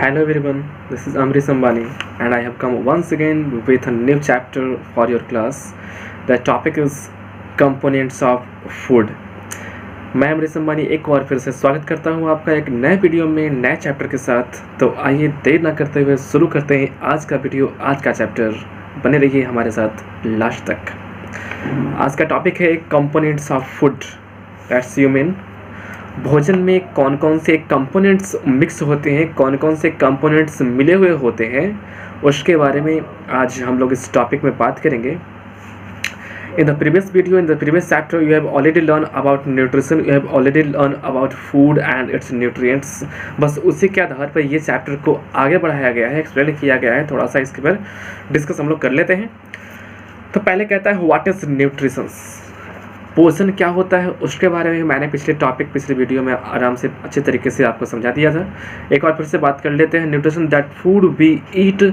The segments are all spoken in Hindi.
Hello everyone, this is Amrish Ambani and I have come once again with a new chapter for your class. The topic is components of food. मैं अमरीश अंबानी एक बार फिर से स्वागत करता हूं आपका एक नए वीडियो में नए चैप्टर के साथ। तो आइए देर ना करते हुए शुरू करते हैं आज का वीडियो, आज का चैप्टर। बने रहिए हमारे साथ लास्ट तक। आज का टॉपिक है components of food. That's you mean भोजन में कौन कौन से कंपोनेंट्स मिक्स होते हैं, कौन कौन से कंपोनेंट्स मिले हुए होते हैं, उसके बारे में आज हम लोग इस टॉपिक में बात करेंगे। In the previous video, in the previous chapter, you have already learned about nutrition, you have already learned about food and its nutrients. बस उसी के आधार पर ये चैप्टर को आगे बढ़ाया गया है, एक्सप्लेन किया गया है। थोड़ा सा इसके पर डिस्कस हम लोग कर लेते हैं। तो पहले कहता है व्हाट इज न्यूट्रिशंस, पोषण क्या होता है, उसके बारे में मैंने पिछले वीडियो में आराम से अच्छे तरीके से आपको समझा दिया था। एक बार फिर से बात कर लेते हैं। Nutrition, that food we eat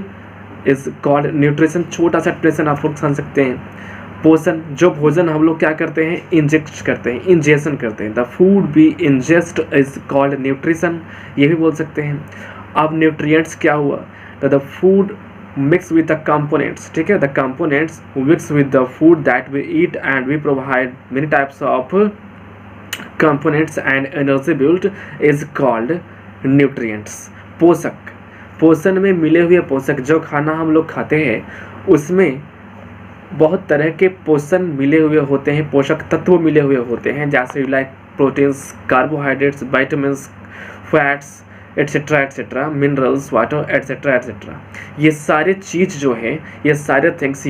is called nutrition. छोटा सा एक्सप्रेशन आप लोग समझ सकते हैं। पोषण, जो भोजन हम लोग क्या करते हैं, इंजेक्ट करते हैं, इंजेक्शन करते हैं। The food we ingest is called nutrition, ये भी बोल सकते हैं। अब न्यूट्रिएंट्स क्या हुआ, तो the food mix with the components, ठीक है। The components mix with the food that we eat and we provide many types of components and energy build is called nutrients. पोषक, पोषण में मिले हुए पोषक, जो खाना हम लोग खाते हैं उसमें बहुत तरह के पोषण मिले हुए होते हैं, पोषक तत्व मिले हुए होते हैं, जैसे like proteins, carbohydrates, vitamins, fats etcetera etcetera, minerals, water etcetera etcetera. ये सारे चीज़ जो है, ये सारे things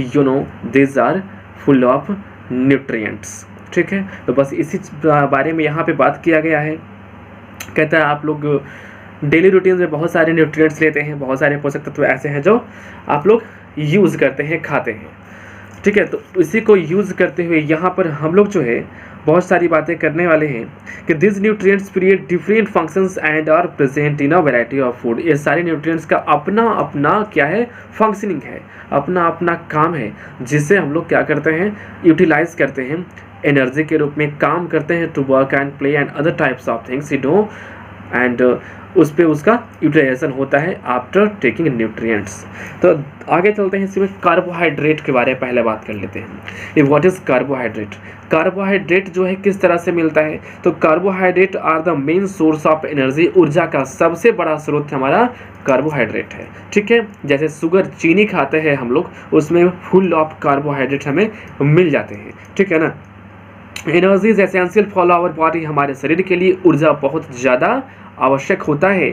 this are full of nutrients, ठीक है। तो बस इसी बारे में यहाँ पे बात किया गया है। कहता है आप लोग डेली रूटीन में बहुत सारे न्यूट्रिएंट्स लेते हैं, बहुत सारे पोषक तत्व ऐसे हैं जो आप लोग यूज़ करते हैं, खाते हैं, ठीक है। तो इसी को यूज़ करते हुए यहाँ पर हम लोग जो है बहुत सारी बातें करने वाले हैं कि this nutrients create different functions and are present in a variety of food. ये सारे न्यूट्रिएंट्स का अपना अपना क्या है, फंक्शनिंग है, अपना अपना काम है, जिसे हम लोग क्या करते हैं, यूटिलाइज करते हैं, एनर्जी के रूप में काम करते हैं, to work and play and other types of things and उस पर उसका यूटिलाइजेशन होता है आफ्टर टेकिंग न्यूट्रिएंट्स। तो आगे चलते हैं, इसमें कार्बोहाइड्रेट के बारे में पहले बात कर लेते हैं। ये व्हाट इज़ कार्बोहाइड्रेट। कार्बोहाइड्रेट जो है किस तरह से मिलता है, तो carbohydrate are the main source of energy. ऊर्जा का सबसे बड़ा स्रोत हमारा कार्बोहाइड्रेट है, ठीक है। जैसे शुगर, चीनी खाते हैं हम लोग, उसमें फुल ऑफ कार्बोहाइड्रेट हमें मिल जाते हैं, ठीक है ना। Energy is essential for our body, हमारे शरीर के लिए ऊर्जा बहुत ज़्यादा आवश्यक होता है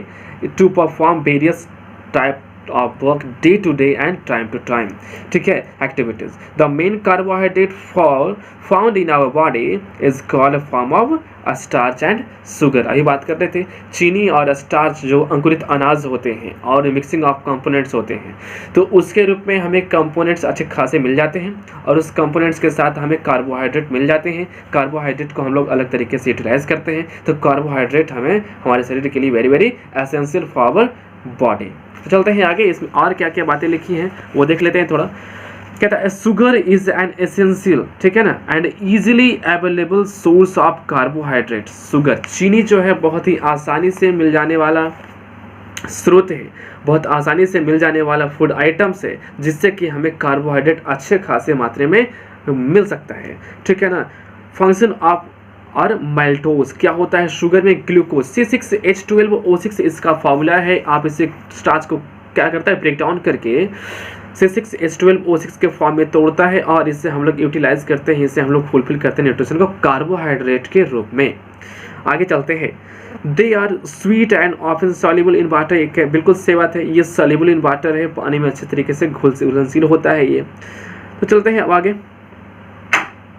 to perform various type of work day to day and time to time, ठीक है, activities. The main carbohydrate found in our body is called form of starch and sugar. अभी बात कर रहे थे चीनी और स्टार्च, जो अंकुरित अनाज होते हैं और मिक्सिंग ऑफ कंपोनेंट्स होते हैं, तो उसके रूप में हमें कंपोनेंट्स अच्छे खासे मिल जाते हैं और उस कंपोनेंट्स के साथ हमें कार्बोहाइड्रेट मिल जाते हैं। कार्बोहाइड्रेट को हम लोग अलग तरीके से यूटिलाइज करते हैं, तो कार्बोहाइड्रेट हमें हमारे शरीर के लिए very very essential for our body. तो चलते हैं आगे, इसमें और क्या क्या बातें लिखी हैं वो देख लेते हैं थोड़ा। कहता है शुगर इज एन एसेंशियल, ठीक है ना, and easily available source of carbohydrate. Sugar, चीनी जो है बहुत ही आसानी से मिल जाने वाला स्रोत है, बहुत आसानी से मिल जाने वाला फूड आइटम्स है, जिससे कि हमें कार्बोहाइड्रेट अच्छे खासे मात्रा में मिल सकता है, ठीक है ना। फंक्शन ऑफ और माइल्टोज, क्या होता है शुगर में, ग्लूकोज, C6H12O6 इसका फॉर्मूला है। आप इसे स्टार्च को क्या करता है, ब्रेक डाउन करके C6H12O6 के फॉर्म में तोड़ता है और इससे हम लोग यूटिलाइज करते हैं, इससे हम लोग फुलफिल करते हैं न्यूट्रिशन को कार्बोहाइड्रेट के रूप में। आगे चलते हैं, they are sweet and often soluble in water. एक बिल्कुल सही बात है, ये सॉल्युबल इन वाटर है, पानी में अच्छे तरीके से घुलनशील होता है ये। तो चलते हैं अब आगे,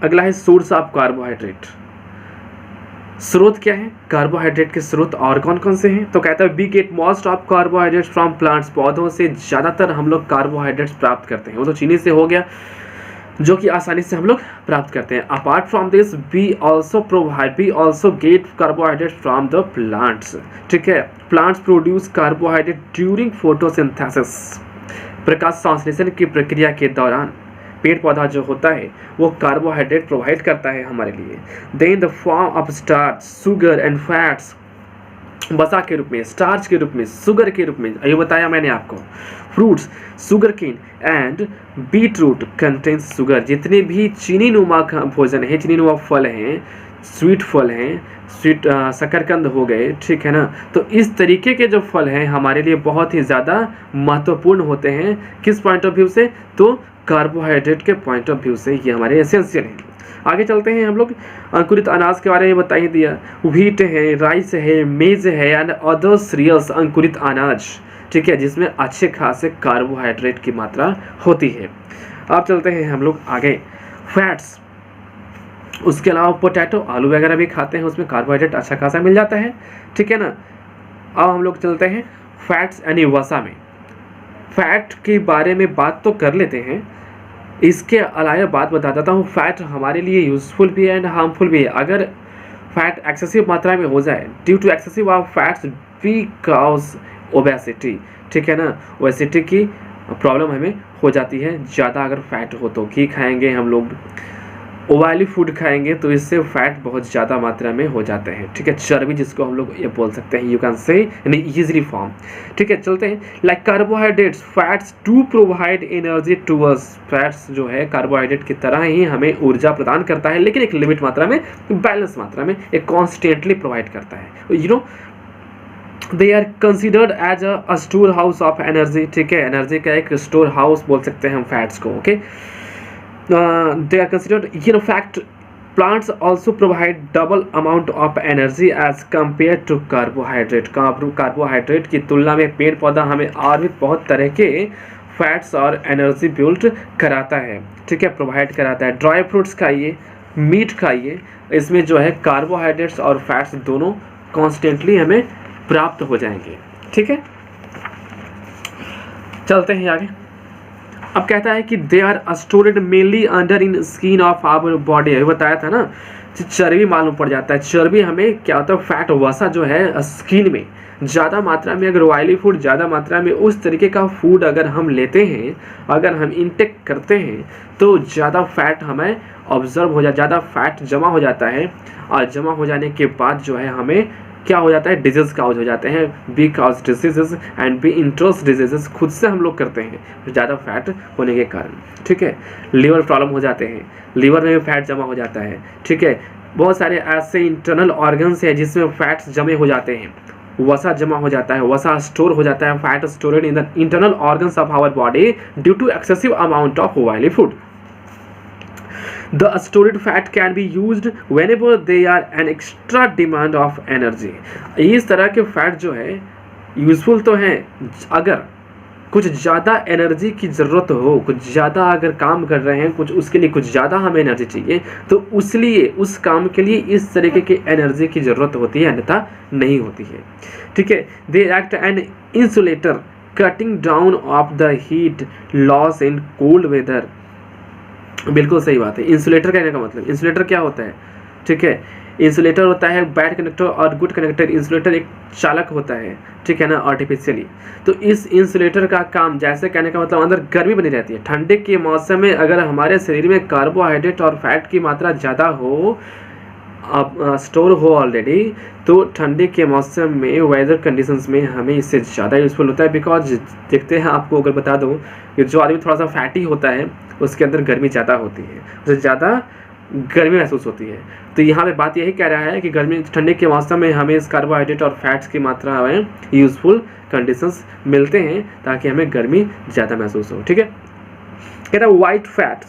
अगला है सोर्स ऑफ कार्बोहाइड्रेट। स्रोत क्या है कार्बोहाइड्रेट के स्रोत, और कौन कौन से हैं, तो कहता है we get most of carbohydrates from plants. पौधों से ज़्यादातर हम लोग कार्बोहाइड्रेट्स प्राप्त करते हैं, वो तो चीनी से हो गया जो कि आसानी से हम लोग प्राप्त करते हैं। Apart from this we also get carbohydrate from the plants, ठीक है। Plants produce carbohydrate during photosynthesis, प्रकाश संश्लेषण की प्रक्रिया के दौरान पेड़ पौधा जो होता है वो कार्बोहाइड्रेट प्रोवाइड करता है हमारे लिए। Then the form of starch, sugar and fats वसा के रूप में, स्टार्च के रूप में, शुगर के रूप में, ये बताया मैंने आपको। Fruits, sugar cane and beetroot contains sugar. जितने भी चीनी नुमा भोजन है, चीनी नुमा फल हैं, स्वीट फल हैं, स्वीट शकरकंद हो गए, ठीक है ना। तो इस तरीके के जो फल हैं हमारे लिए बहुत ही ज़्यादा महत्वपूर्ण होते हैं। किस पॉइंट ऑफ व्यू से? तो कार्बोहाइड्रेट के पॉइंट ऑफ व्यू से ये हमारे एसेंशियल हैं। आगे चलते हैं हम लोग। अंकुरित अनाज के बारे में बता ही दिया। व्हीट है, राइस है, मेज है एंड अदर सीरियल्स अंकुरित अनाज, ठीक है, जिसमें अच्छे खासे कार्बोहाइड्रेट की मात्रा होती है। अब चलते हैं हम लोग आगे। फैट्स, उसके अलावा पोटैटो, आलू वगैरह भी खाते हैं, उसमें कार्बोहाइड्रेट अच्छा खासा मिल जाता है, ठीक है ना। अब हम लोग चलते हैं फैट्स यानी वसा में। फैट के बारे में बात तो कर लेते हैं, इसके अलावा बात बता देता हूँ। फैट हमारे लिए यूजफुल भी है एंड हार्मफुल भी है। अगर फैट एक्सेसिव मात्रा में हो जाए, due to excessive of fats we cause obesity, ठीक है ना। ओबेसिटी की प्रॉब्लम हमें हो जाती है ज़्यादा अगर फैट हो तो। घी खाएंगे हम लोग, ऑयली फूड खाएंगे तो इससे फैट बहुत ज़्यादा मात्रा में हो जाते हैं, ठीक है। चर्बी जिसको हम लोग ये बोल सकते हैं, you can say in easily form, ठीक है। चलते हैं। Like carbohydrates, fats to provide energy to us. Fats जो है कार्बोहाइड्रेट की तरह ही हमें ऊर्जा प्रदान करता है, लेकिन एक लिमिट मात्रा में, बैलेंस मात्रा में, एक कॉन्स्टेंटली प्रोवाइड करता है। You know they are considered as a store house of energy, ठीक है। एनर्जी का एक स्टोर हाउस बोल सकते हैं हम फैट्स को, okay. They are considered, you know, fact plants also provide double amount of energy as compared to carbohydrate। Carbohydrate की तुलना में पेड़ पौधा हमें और भी बहुत तरह के फैट्स और एनर्जी बिल्ड कराता है, ठीक है, प्रोवाइड कराता है। ड्राई फ्रूट्स खाइए, मीट खाइए, इसमें जो है कार्बोहाइड्रेट्स और फैट्स दोनों कॉन्स्टेंटली हमें प्राप्त हो जाएंगे, ठीक है। चलते हैं आगे। अब कहता है कि they are stored mainly under in skin of our body. अभी बताया था ना, चर्बी मालूम पड़ जाता है। चर्बी हमें क्या होता है, फैट वसा जो है स्किन में ज़्यादा मात्रा में, अगर ऑयली फूड ज़्यादा मात्रा में, उस तरीके का फूड अगर हम लेते हैं, अगर हम इंटेक करते हैं, तो ज़्यादा फैट हमें ऑब्जर्व हो जाता, ज़्यादा फैट जमा हो जाता है। और जमा हो जाने के बाद जो है हमें क्या हो जाता है, डिजीज़ काउज हो जाते हैं। Because diseases and be intros diseases खुद से हम लोग करते हैं ज़्यादा फैट होने के कारण, ठीक है। लीवर प्रॉब्लम हो जाते हैं, लीवर में फैट जमा हो जाता है, ठीक है। बहुत सारे ऐसे इंटरनल ऑर्गन्स हैं जिसमें फैट्स जमे हो जाते हैं, वसा जमा हो जाता है, वसा स्टोर हो जाता है। Fat stored in the internal organs of our body due to excessive amount of oily food. The stored fat can be used whenever they are an extra demand of energy। इस तरह के फैट जो है यूजफुल तो हैं, अगर कुछ ज़्यादा एनर्जी की ज़रूरत हो, कुछ ज़्यादा अगर काम कर रहे हैं, कुछ उसके लिए कुछ ज़्यादा हमें एनर्जी चाहिए, तो उसलिए उस काम के लिए इस तरीके की एनर्जी की ज़रूरत होती है, अन्यथा नहीं होती है, ठीक है। They act an insulator cutting down of the heat loss in cold weather. बिल्कुल सही बात है। इंसुलेटर कहने का मतलब, इंसुलेटर क्या होता है, ठीक है। इंसुलेटर होता है बैड कंडक्टर और गुड कंडक्टर। इंसुलेटर एक चालक होता है, ठीक है ना, आर्टिफिशियली। तो इस इंसुलेटर का काम, जैसे कहने का मतलब अंदर गर्मी बनी रहती है। ठंडे के मौसम में अगर हमारे शरीर में कार्बोहाइड्रेट और फैट की मात्रा ज़्यादा हो, स्टोर हो ऑलरेडी, तो ठंडे के मौसम में वेदर कंडीशंस में हमें इससे ज़्यादा यूज़फुल होता है। बिकॉज देखते हैं, आपको अगर बता दूं कि जो आदमी थोड़ा सा फैटी होता है उसके अंदर गर्मी ज़्यादा होती है, उससे ज़्यादा गर्मी महसूस होती है। तो यहाँ पे बात यही कह रहा है कि गर्मी, ठंडे के मौसम में हमें इस कार्बोहाइड्रेट और फैट्स की मात्रा में यूज़फुल कंडीशंस मिलते हैं ताकि हमें गर्मी ज़्यादा महसूस हो, ठीक है। कहता है वाइट फैट,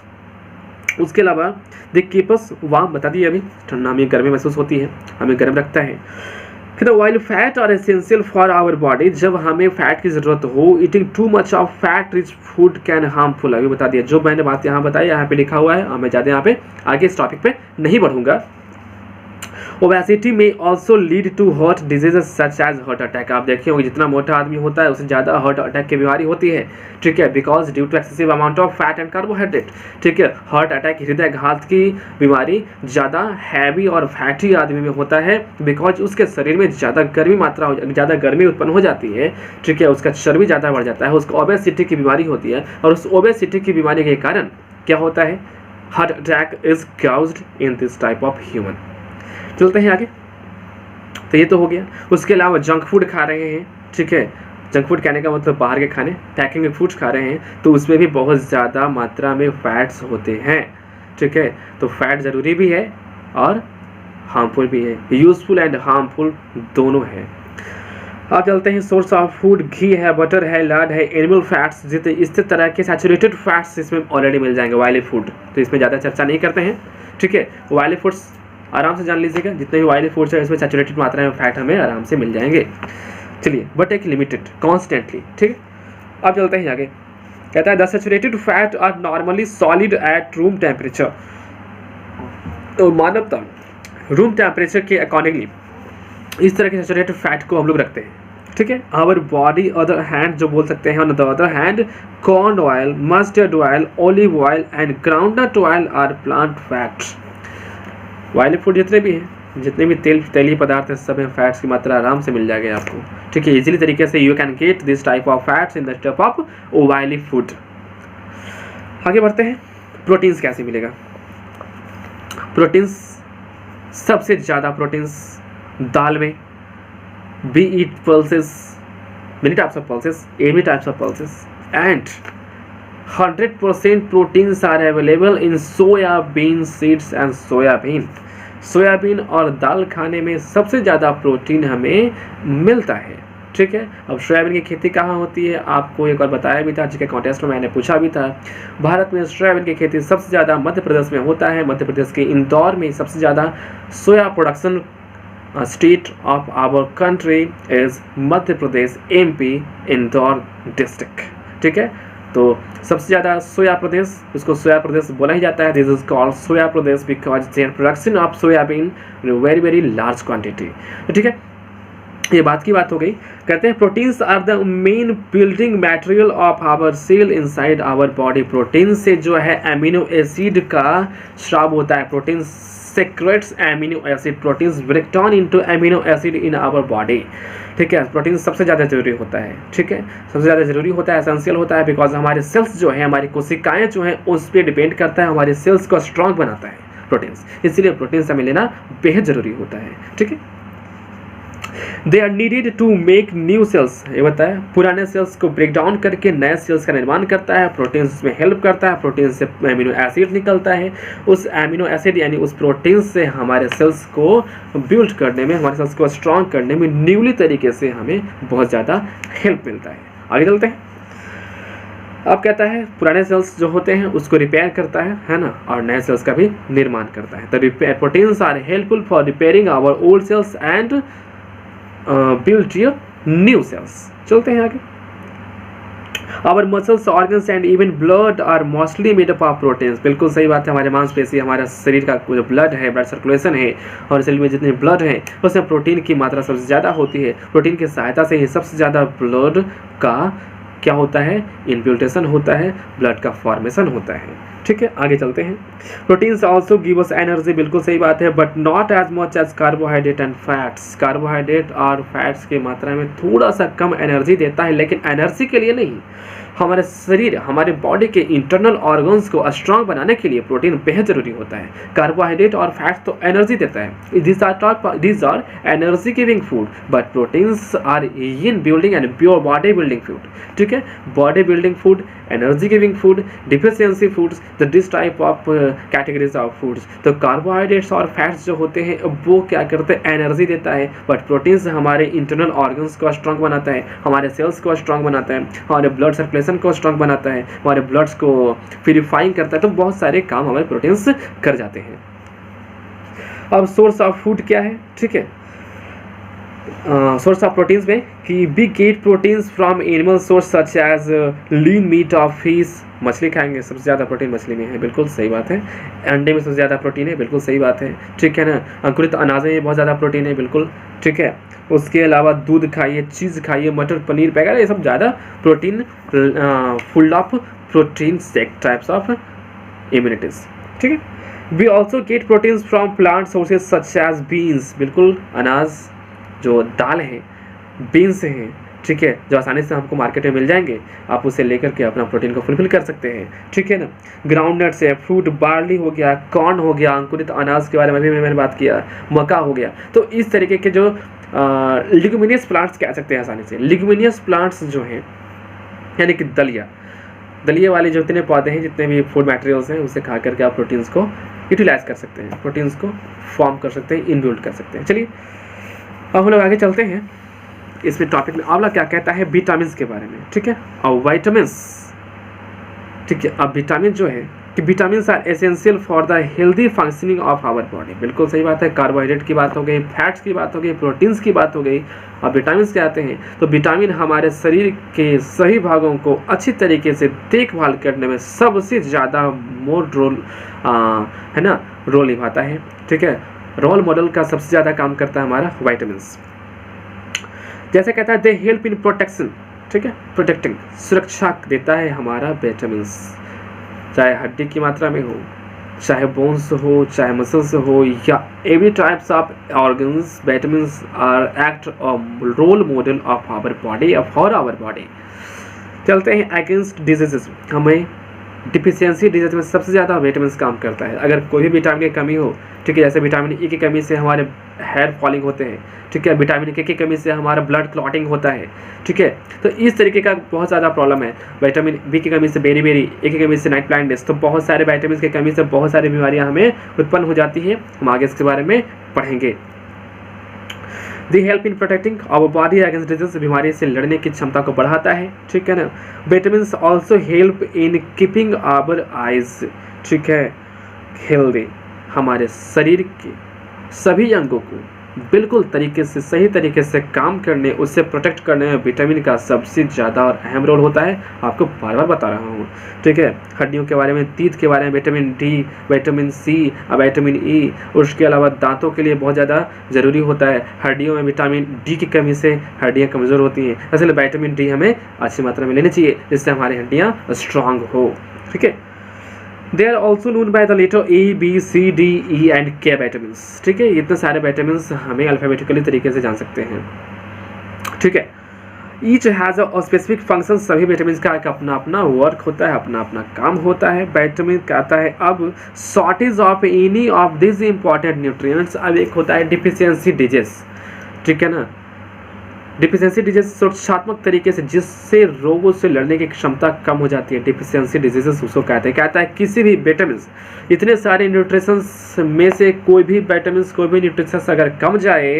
उसके अलावा द कीपर्स वार्म, बता दिए अभी, ठंडा हमें गर्मी महसूस होती है, हमें गर्म रखता है। कहते while fat are essential for our body, जब हमें फैट की ज़रूरत हो, eating too much of fat rich food can harmful. अभी बता दिया, जो मैंने बात यहाँ बताई, यहाँ पे लिखा हुआ है, मैं ज़्यादा यहाँ पे आगे इस टॉपिक पे नहीं बढ़ूंगा। ओबेसिटी में also lead to heart diseases such as heart attack. आप देखे होंगे जितना मोटा आदमी होता है उससे ज़्यादा हार्ट अटैक की बीमारी होती है, ठीक है, because due to excessive amount of fat and carbohydrate, ठीक है। हार्ट अटैक, हृदय घात की बीमारी ज़्यादा हैवी और फैटी आदमी में होता है, बिकॉज उसके शरीर में ज़्यादा गर्मी मात्रा, ज़्यादा गर्मी उत्पन्न हो जाती है, ठीक है, उसका चर्बी ज़्यादा बढ़ जाता है, उसको ओबेसिटी की बीमारी होती है। और उस ओबेसिटी की बीमारी के कारण क्या होता है, heart attack is caused in this type of human. चलते हैं आगे। तो ये तो हो गया। उसके अलावा जंक फूड खा रहे हैं, ठीक है, जंक फूड कहने का मतलब बाहर के खाने, पैकिंग फूड्स खा रहे हैं, तो उसमें भी बहुत ज़्यादा मात्रा में फैट्स होते हैं, ठीक है। तो फैट ज़रूरी भी है और हार्मफुल भी है, यूज़फुल एंड हार्मफुल दोनों है। अब चलते हैं सोर्स ऑफ फूड, घी है, बटर है, लर्ड है, एनिमल फैट्स, जितने इस तरह के सैचुरेटेड फैट्स इसमें ऑलरेडी मिल जाएंगे, ऑयली फूड, तो इसमें ज़्यादा चर्चा नहीं करते हैं, ठीक है। ऑयली फूड्स आराम से जान लीजिएगा, जितने भी ऑयली फूड्स है इसमें सैचुरेटेड मात्रा में फैट हमें आराम से मिल जाएंगे। चलिए, बट एक लिमिटेड, कॉन्स्टेंटली, ठीक है। अब चलते हैं आगे, कहता है the saturated fat are normally solid at room temperature. तो मानवता रूम टेम्परेचर के अकॉर्डिंगली इस तरह के सैचुरेटेड फैट को हम लोग रखते हैं, ठीक है। आवर बॉडी अदर हैंड जो बोल सकते हैं, on the other hand corn oil, mustard oil, olive oil and groundnut oil are plant fats. Oily food जितने भी हैं, जितने भी तेली पदार्थ हैं, सब में फैट्स की मात्रा आराम से मिल जाएगी आपको, ठीक है। इजीली तरीके से you can get this type of fats in the stuff of oily food. आगे बढ़ते हैं, प्रोटीन्स कैसे मिलेगा। प्रोटीन्स, सबसे ज़्यादा प्रोटीन्स दाल में, we eat pulses, many types of pulses, any types of pulses, and 100% proteins are available in soybean seeds and soybean. Soybean और दाल खाने में सबसे ज़्यादा प्रोटीन हमें मिलता है, ठीक है। अब सोयाबीन की खेती कहाँ होती है, आपको एक बार बताया भी था, जिसके कॉन्टेस्ट में मैंने पूछा भी था। भारत में सोयाबीन की खेती सबसे ज़्यादा मध्य प्रदेश में होता है। मध्य प्रदेश के इंदौर में सबसे ज़्यादा soya production state of our country is Madhya Pradesh, MP, Indore district, ठीक है। तो सबसे ज़्यादा सोया प्रदेश, इसको सोया प्रदेश बोला ही जाता है। This is called soya Pradesh because their production of soybean in very very large quantity, ठीक है। ये बात की बात हो गई। कहते हैं proteins are the main building material of our cell inside our body. Protein से जो है अमीनो एसिड का स्राव होता है, protein secretes amino acid, proteins break down into amino acid in our body, ठीक है। प्रोटीन सबसे ज़्यादा जरूरी होता है, ठीक है, सबसे ज़्यादा जरूरी होता है, एसेंशियल होता है, बिकॉज हमारे सेल्स जो है, हमारी कोशिकाएं जो हैं, उस पर डिपेंड करता है, हमारे सेल्स को स्ट्रॉन्ग बनाता है प्रोटीन्स, इसलिए प्रोटीन्स हमें लेना बेहद जरूरी होता है, ठीक है। They are needed to make new cells, ये बताया पुराने सेल्स को ब्रेक डाउन करके नए सेल्स का निर्माण करता है। प्रोटीन में हेल्प करता है, प्रोटीन से एमिनो एसिड निकलता है, उस एमिनो एसिड यानी उस प्रोटीन से हमारे सेल्स को बिल्ड करने में, हमारे सेल्स को स्ट्रॉन्ग करने में न्यूली तरीके से हमें बहुत ज़्यादा हेल्प मिलता है। आगे चलते हैं। अब कहता है पुराने सेल्स जो होते हैं उसको रिपेयर करता है ना, और नए सेल्स का भी निर्माण करता है। The proteins are helpful for repairing our old cells and build your new cells। चलते हैं आगे। Our muscles, organs and even blood are mostly made up of proteins। बिल्कुल सही बात है, हमारे मांसपेशी, हमारा शरीर का जो ब्लड है, ब्लड सर्कुलेशन है, और शरीर में जितने ब्लड है उसमें प्रोटीन की मात्रा सबसे ज़्यादा होती है। प्रोटीन की सहायता से ही सबसे ज़्यादा ब्लड का क्या होता है, इन्फ्यूल्ट्रेशन होता है, ब्लड का फॉर्मेशन होता है, ठीक है। आगे चलते हैं। Proteins also give us energy, बिल्कुल सही बात है, but not as much as carbohydrate and fats. Carbohydrate और फैट्स की मात्रा में थोड़ा सा कम एनर्जी देता है, लेकिन एनर्जी के लिए नहीं, हमारे शरीर, हमारे बॉडी के इंटरनल ऑर्गन्स को स्ट्रांग बनाने के लिए प्रोटीन बेहद जरूरी होता है। कार्बोहाइड्रेट और फैट्स तो एनर्जी देता है, these are energy giving food, but proteins are in building and pure body building food, ठीक है। Body building food, energy giving food, deficiency foods, the this type of categories of foods. तो कार्बोहाइड्रेट्स और फैट्स जो होते हैं वो क्या करते हैं, एनर्जी देता है, बट प्रोटीन्स हमारे इंटरनल ऑर्गन्स को स्ट्रांग बनाता है, हमारे सेल्स को स्ट्रांग बनाता है, हमारे ब्लड सर्कुलेशन को स्ट्रांग बनाता है, हमारे ब्लड्स को प्यूरिफाइंग करता है। तो बहुत सारे काम हमारे प्रोटीन्स कर जाते हैं। अब सोर्स ऑफ फूड क्या है, ठीक है। सोर्स ऑफ प्रोटीन्स में कि we get proteins from animal source such as lean meat of fish. मछली खाएंगे, सबसे ज़्यादा प्रोटीन मछली में है, बिल्कुल सही बात है। अंडे में सबसे ज़्यादा प्रोटीन है, बिल्कुल सही बात है, ठीक है ना। अंकुरित अनाज में बहुत ज़्यादा प्रोटीन है, बिल्कुल ठीक है। उसके अलावा दूध खाइए, चीज़ खाइए, मटर पनीर वगैरह, ये सब ज़्यादा protein, full of protein types of immunities, ठीक है। We also get proteins from plant sources such as beans, बिल्कुल अनाज जो दाल है, बीन्स हैं, ठीक है, जो आसानी से हमको मार्केट में मिल जाएंगे, आप उसे लेकर के अपना प्रोटीन को फुलफिल कर सकते हैं, ठीक है ना। ग्राउंड नट्स है, फ्रूट, बार्ली हो गया, कॉर्न हो गया, अंकुरित अनाज के बारे में भी मैंने बात किया, मक्का हो गया। तो इस तरीके के जो लिग्यूमिनियस प्लांट्स कह सकते हैं आसानी से, लिग्यूमिनियस प्लांट्स जो हैं यानी कि दलिए वाले जो जितने पौधे हैं, जितने भी फूड मटेरियल्स हैं, उसे खा करके आप प्रोटीन्स को यूटिलाइज कर सकते हैं, प्रोटीन्स को फॉर्म कर सकते हैं, इनबिल्ड कर सकते हैं। चलिए अब हम लोग आगे चलते हैं इसमें टॉपिक में। आंवला क्या कहता है विटामिन के बारे में, ठीक है, और वाइटामिन, ठीक है। अब विटामिन जो है कि vitamin are essential for the healthy functioning of our body, बिल्कुल सही बात है। कार्बोहाइड्रेट की बात हो गई, फैट्स की बात हो गई, प्रोटीन्स की बात हो गई, अब विटामिन क्या आते हैं। तो विटामिन हमारे शरीर के सही भागों को अच्छी तरीके से देखभाल करने में सबसे ज़्यादा मोर रोल है ना, रोल निभाता है, ठीक है। रोल मॉडल का सबसे ज़्यादा काम करता है हमारा वाइटामिन। जैसे कहता है दे हेल्प इन प्रोटेक्शन, ठीक है, प्रोटेक्टिंग, सुरक्षा देता है हमारा विटामिन, चाहे हड्डी की मात्रा में हो, चाहे बोन्स हो, चाहे मसल्स हो, या every types of organs, vitamin are act role model of our body, for our body. चलते हैं अगेंस्ट डिजीजेस। हमें डिफिशियंसी डिजीज में सबसे ज़्यादा विटामिन काम करता है। अगर कोई भी विटामिन की कमी हो, ठीक है, जैसे विटामिन ई की कमी से हमारे हेयर फॉलिंग होते हैं, ठीक है, विटामिन के की कमी से हमारा ब्लड क्लॉटिंग होता है, ठीक है। तो इस तरीके का बहुत ज़्यादा प्रॉब्लम है। विटामिन बी की कमी से बेरी, ए की कमी से नाइट ब्लाइंडनेस, तो बहुत सारे विटामिन की कमी से बहुत सारी बीमारियां हमें उत्पन्न हो जाती है। हम आगे इसके बारे में पढ़ेंगे। The help in protecting our body against disease, बीमारी से लड़ने की क्षमता को बढ़ाता है, ठीक है ना। Vitamin also help in keeping our eyes, ठीक है, हेल्दी, हमारे शरीर के सभी अंगों को बिल्कुल तरीके से, सही तरीके से काम करने, उससे प्रोटेक्ट करने में विटामिन का सबसे ज़्यादा और अहम रोल होता है। आपको बार बार बता रहा हूँ, ठीक है। हड्डियों के बारे में, तीत के बारे में vitamin D, vitamin C, vitamin E, उसके अलावा दांतों के लिए बहुत ज़्यादा ज़रूरी होता है। हड्डियों में विटामिन डी की कमी से हड्डियाँ कमज़ोर होती हैं, इसलिए विटामिन डी हमें अच्छी मात्रा में लेनी चाहिए, जिससे हमारी हड्डियाँ स्ट्रांग हो, ठीक है। They are also known by the letter A, B, C, D, E and K vitamin, ठीक है। इतने सारे विटामिन हमें अल्फ़ाबेटिकली तरीके से जान सकते हैं, ठीक है। Each has a specific function, सभी विटामिन का एक अपना अपना वर्क होता है, अपना अपना काम होता है। विटामिन कहता है अब shortage of any of this important nutrients, अब एक होता है डिफिशियंसी डिजीज, ठीक है ना। डिफिशियंसी डिजीज सुरक्षात्मक तरीके से जिससे रोगों से लड़ने की क्षमता कम हो जाती है, डिफिशियंसी डिजीजेस उसको कहता है किसी भी विटामिन, इतने सारे न्यूट्रिशंस में से कोई भी विटामिन, कोई भी न्यूट्रिशंस अगर कम जाए,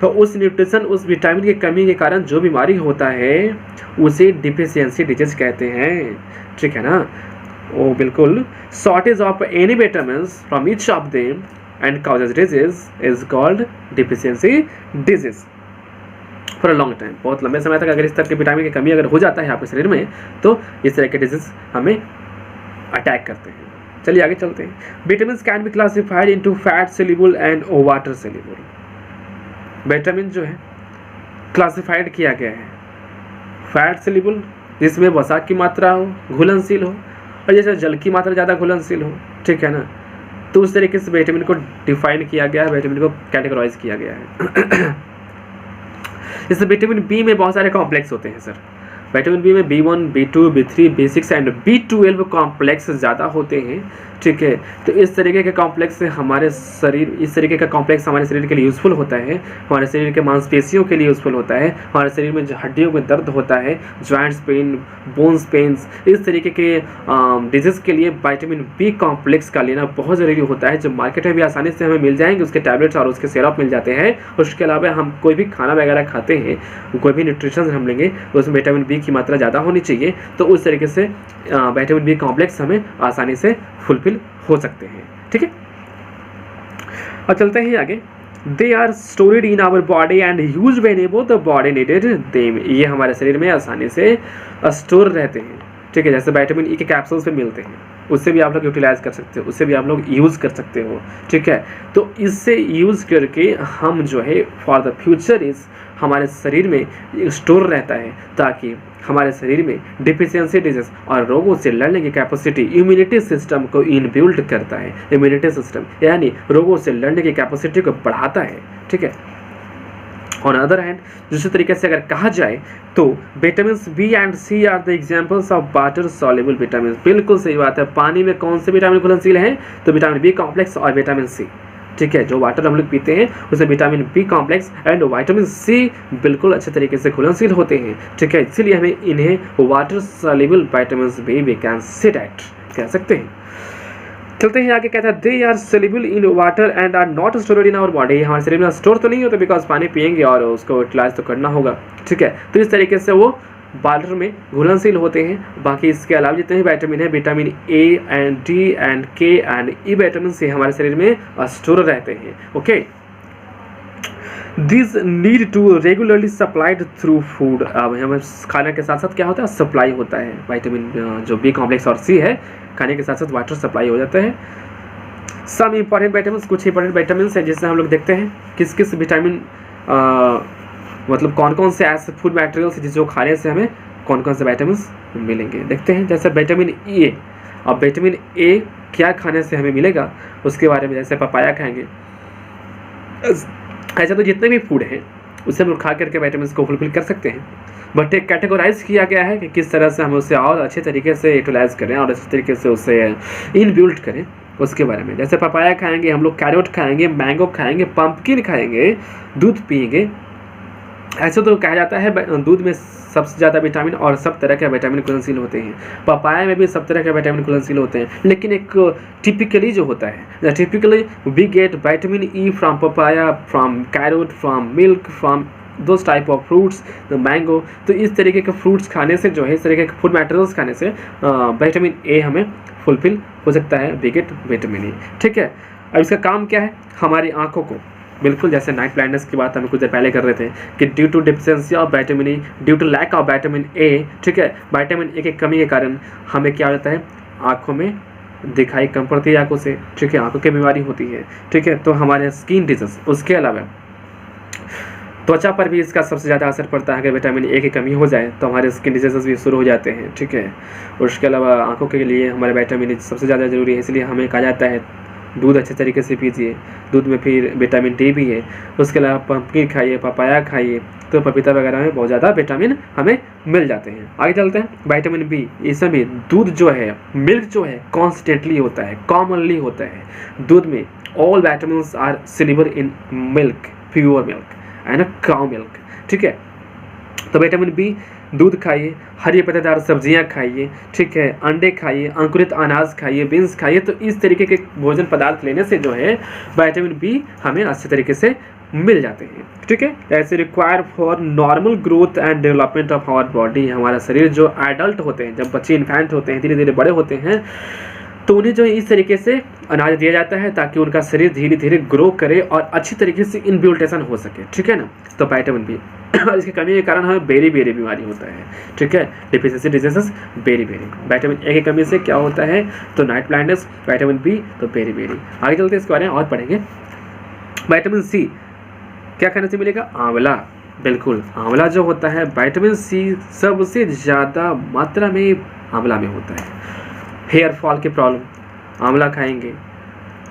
तो उस न्यूट्रिशन, उस विटामिन की कमी के कारण जो बीमारी होता है उसे डिफिशियंसी डिजीज कहते हैं, ठीक है ना। वो बिल्कुल shortage of any vitamin from each of them and causes disease is called deficiency disease for a long time, बहुत लंबे समय तक अगर इस तरह के विटामिन की कमी अगर हो जाता है आपके शरीर में, तो इस तरह के डिजीज हमें अटैक करते हैं। चलिए आगे चलते हैं। Vitamin can be classified into fat soluble and water soluble. Vitamin जो है क्लासिफाइड किया गया है फैट सोल्यूबल, जिसमें वसा की मात्रा हो, घुलनशील हो, और जैसे जल की मात्रा ज़्यादा घुलनशील हो, ठीक है ना। तो उस तरीके से विटामिन को डिफाइन किया गया है, विटामिन को कैटेगराइज किया गया है। जैसे विटामिन बी में बहुत सारे कॉम्प्लेक्स होते हैं सर। विटामिन बी में B1, B2, B3, B6 and B12 complex ज़्यादा होते हैं, ठीक है। तो इस तरीके के कॉम्प्लेक्स से हमारे शरीर, इस तरीके का कॉम्प्लेक्स हमारे शरीर के लिए यूज़फुल होता है, हमारे शरीर के मांसपेशियों के लिए यूज़फुल होता है, हमारे शरीर में जो हड्डियों में दर्द होता है, जॉइंट्स पेन, बोन्स पेन्स, इस तरीके के डिजीज़ के लिए विटामिन बी कॉम्प्लेक्स का लेना बहुत ज़रूरी होता है, जो मार्केट में भी आसानी से हमें मिल जाएंगे, उसके टैबलेट्स और उसके सिरप मिल जाते हैं। उसके अलावा हम कोई भी खाना वगैरह खाते हैं, कोई भी न्यूट्रिशन हम लेंगे, तो उसमें विटामिन बी की मात्रा ज़्यादा होनी चाहिए, तो उस तरीके से विटामिन बी कॉम्प्लेक्स हमें आसानी से फुलफिल हो सकते हैं, ठीक है। और चलते हैं आगे। They are stored in our body and use whenever the body needed them, ये हमारे शरीर में आसानी से स्टोर रहते हैं, ठीक है। जैसे विटामिन ई के कैप्सूल्स में मिलते हैं, उससे भी आप लोग यूटिलाइज कर सकते हो, उससे भी आप लोग यूज़ कर सकते हो, ठीक है। तो इससे यूज़ करके हम जो है फॉर द फ्यूचर इज हमारे शरीर में स्टोर रहता है, ताकि हमारे शरीर में डिफिशियंसी डिजीज और रोगों से लड़ने की कैपेसिटी, इम्यूनिटी सिस्टम को इनबिल्ट करता है। इम्यूनिटी सिस्टम यानी रोगों से लड़ने की कैपेसिटी को बढ़ाता है, ठीक है। ऑन अदर हैंड दूसरे तरीके से अगर कहा जाए तो vitamin B and C are the examples of water soluble vitamin. बिल्कुल सही बात है। पानी में कौन से विटामिन घुलनशील हैं? तो विटामिन बी कॉम्प्लेक्स और विटामिन सी। ठीक है, जो वाटर हम लोग पीते हैं उसमें vitamin B complex and vitamin C बिल्कुल अच्छे तरीके से घुलनशील होते हैं। ठीक है, इसीलिए हमें इन्हें water soluble vitamin B we can say that कह सकते हैं। चलते हैं आगे, कहता है they are soluble in water and are not stored in our body. हमारे शरीर में स्टोर तो नहीं होता बिकॉज पानी पियेंगे और उसको यूटिलाइज तो करना होगा। ठीक है, तो इस तरीके से वो वाटर में घुलनशील होते हैं। बाकी इसके अलावा जितने भी विटामिन है, vitamin A and D and K and E vitamin से हमारे शरीर में स्टोर रहते हैं। Okay, this need to regularly supplied through food. अब हमें खाने के साथ साथ क्या होता है? सप्लाई होता है। विटामिन जो बी कॉम्प्लेक्स और सी है, खाने के साथ साथ वाटर सप्लाई हो जाता है। सम इंपॉर्टेंट विटामिन, कुछ इंपॉर्टेंट विटामिन है जिससे हम लोग देखते हैं किस किस विटामिन मतलब कौन कौन से ऐसे फूड मटेरियल्स जिसको खाने से हमें कौन कौन से विटामिन मिलेंगे देखते हैं। जैसे विटामिन ए, अब विटामिन ए क्या खाने से हमें मिलेगा उसके बारे में, जैसे पपाया खाएंगे, ऐसे तो जितने भी फूड हैं उससे हम लोग खा करके विटामिन को फुलफिल कर सकते हैं। बट एक कैटेगराइज किया गया है कि किस तरह से हम उसे और अच्छे तरीके से यूटिलाइज करें और अच्छे तरीके से उसे इनबिल्ट करें उसके बारे में। जैसे पपाया खाएंगे हम लोग, कैरोट खाएंगे, मैंगो खाएंगे, पंपकिन खाएंगे, दूध पिएंगे। ऐसे तो कहा जाता है दूध में सबसे ज़्यादा विटामिन और सब तरह के विटामिन घुलनशील होते हैं। पपाया में भी सब तरह के विटामिन घुलनशील होते हैं, लेकिन एक टिपिकली जो होता है, typically we get vitamin E from papaya, from carrot, from milk, from those type of fruits, the mango. तो इस तरीके के फ्रूट्स खाने से जो है, इस तरीके के फूड मटेरियल्स खाने से विटामिन ए हमें फुलफिल हो सकता है, वी गेट विटामिन ई। ठीक है, अब इसका काम क्या है? हमारी आँखों को, बिल्कुल जैसे नाइट ब्लाइंडनेस की बात हम कुछ देर पहले कर रहे थे कि due to deficiency of vitamin E, due to lack of vitamin A, ठीक है, विटामिन ए की कमी के कारण हमें क्या होता है? आँखों में दिखाई कम पड़ती है आँखों से। ठीक है, आँखों की बीमारी होती है। ठीक है, तो हमारे स्किन डिजीज, उसके अलावा त्वचा पर भी इसका सबसे ज़्यादा असर पड़ता है। अगर विटामिन ए की कमी हो जाए तो हमारे स्किन डिजीजेस भी शुरू हो जाते हैं। ठीक है, उसके अलावा आँखों के लिए हमारे विटामिन ए सबसे ज़्यादा ज़रूरी है, इसलिए हमें कहा जाता है दूध अच्छे तरीके से पीजिए। दूध में फिर विटामिन डी भी है। उसके अलावा पंपकिन खाइए, पपाया खाइए, तो पपीता वगैरह में बहुत ज़्यादा विटामिन हमें मिल जाते हैं। आगे चलते हैं, विटामिन बी, इसमें भी दूध जो है, मिल्क जो है कॉन्स्टेंटली होता है, कॉमनली होता है। दूध में all vitamin are soluble in milk, pure milk and cow milk. ठीक है, तो विटामिन बी दूध खाइए, हरी पत्तेदार सब्जियां खाइए, ठीक है, अंडे खाइए, अंकुरित अनाज खाइए, बीन्स खाइए। तो इस तरीके के भोजन पदार्थ लेने से जो है विटामिन बी हमें अच्छे तरीके से मिल जाते हैं। ठीक है, ऐसे require for normal growth and development of our body. हमारा शरीर जो एडल्ट होते हैं, जब बच्चे इन्फेंट होते हैं, धीरे धीरे बड़े होते हैं, तो उन्हें जो इस तरीके से अनाज दिया जाता है ताकि उनका शरीर धीरे धीरे ग्रो करे और अच्छी तरीके से इनब्यूटेशन हो सके। ठीक है ना, तो विटामिन बी और इसकी कमी के कारण हमें बेरी बेरी बीमारी होता है। ठीक है, deficiency diseases, beri beri. Vitamin A की कमी से क्या होता है? तो नाइट ब्लाइंडनेस, विटामिन बी तो बेरी बेरी। आगे चलते हैं, इसके बारे में और पढ़ेंगे। विटामिन सी क्या खाने से मिलेगा? आंवला। बिल्कुल, आंवला जो होता है, विटामिन सी सबसे ज़्यादा मात्रा में आंवला में होता है। हेयर फॉल की प्रॉब्लम, आंवला खाएंगे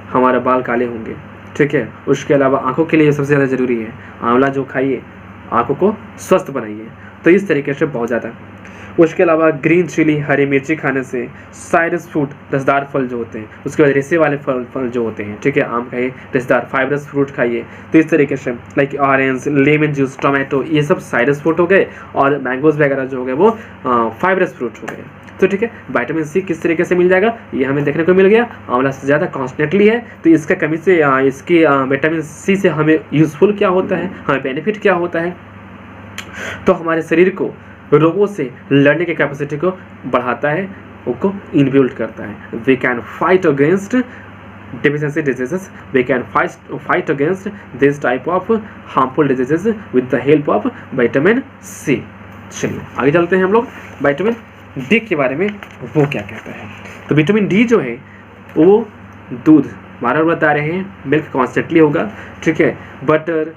हमारे बाल काले होंगे। ठीक है, उसके अलावा आंखों के लिए सबसे ज़्यादा ज़रूरी है, आंवला जो खाइए आंखों को स्वस्थ बनाइए। तो इस तरीके से बहुत ज़्यादा। उसके अलावा ग्रीन चिली, हरी मिर्ची खाने से, साइट्रस फ्रूट, रसदार फल जो होते हैं, उसके बाद रेशे वाले फल जो होते हैं, ठीक है, आम खाइए, रसदार फाइबरस फ्रूट खाइए। तो इस तरीके से like orange, lemon juice, tomato, ये सब साइट्रस फ्रूट हो गए, और मैंगोज वगैरह जो हो गए वो फाइबरस फ्रूट हो गए। तो ठीक है, विटामिन सी किस तरीके से मिल जाएगा ये हमें देखने को मिल गया। आंवला से ज़्यादा कॉन्स्टेंटली है, तो इसका कमी से इसकी विटामिन सी से हमें यूजफुल क्या होता है, हमें बेनिफिट क्या होता है? तो हमारे शरीर को रोगों से लड़ने की कैपेसिटी को बढ़ाता है, उसको इनबिल्ट करता है। We can fight against deficiency diseases, we can fight against this type of harmful diseases with the help of vitamin C। चलिए आगे चलते हैं हम लोग विटामिन डी के बारे में, वो क्या कहता है। तो विटामिन डी जो है वो दूध, बार बता रहे हैं, मिल्क कॉन्स्टेंटली होगा। ठीक है, बटर,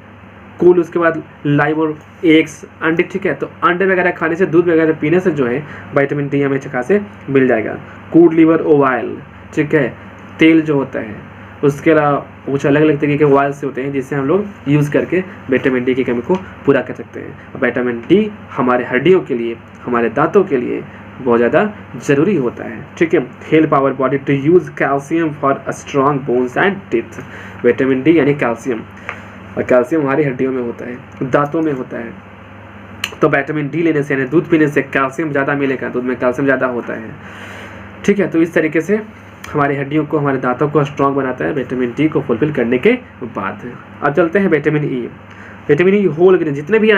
कूल, उसके बाद लाइव और एग्स, अंडे। ठीक है, तो अंडे वगैरह खाने से, दूध वगैरह पीने से जो है विटामिन डी हमें अच्छे खासे मिल जाएगा। कूड लिवर ऑयल, ठीक है, तेल जो होता है, उसके अलावा कुछ अलग अलग तरीके के ऑयल्स होते हैं जिससे हम लोग यूज़ करके विटामिन डी की कमी को पूरा कर सकते हैं। विटामिन डी हमारे हड्डियों के लिए, हमारे दांतों के लिए बहुत ज़्यादा ज़रूरी होता है, ठीक है। Help our body to use calcium for a strong bones and teeth. Vitamin D यानी कैल्शियम, और कैल्शियम हमारी हड्डियों में होता है, दांतों में होता है। तो विटामिन डी लेने से यानी दूध पीने से कैल्शियम ज़्यादा मिलेगा, दूध में कैल्शियम ज़्यादा होता है, ठीक है। तो इस तरीके से हमारी हड्डियों को, हमारे दांतों को स्ट्रॉन्ग बनाता है विटामिन डी को फुलफिल करने के बाद। अब चलते हैं vitamin E. Vitamin E whole grain, जितने भी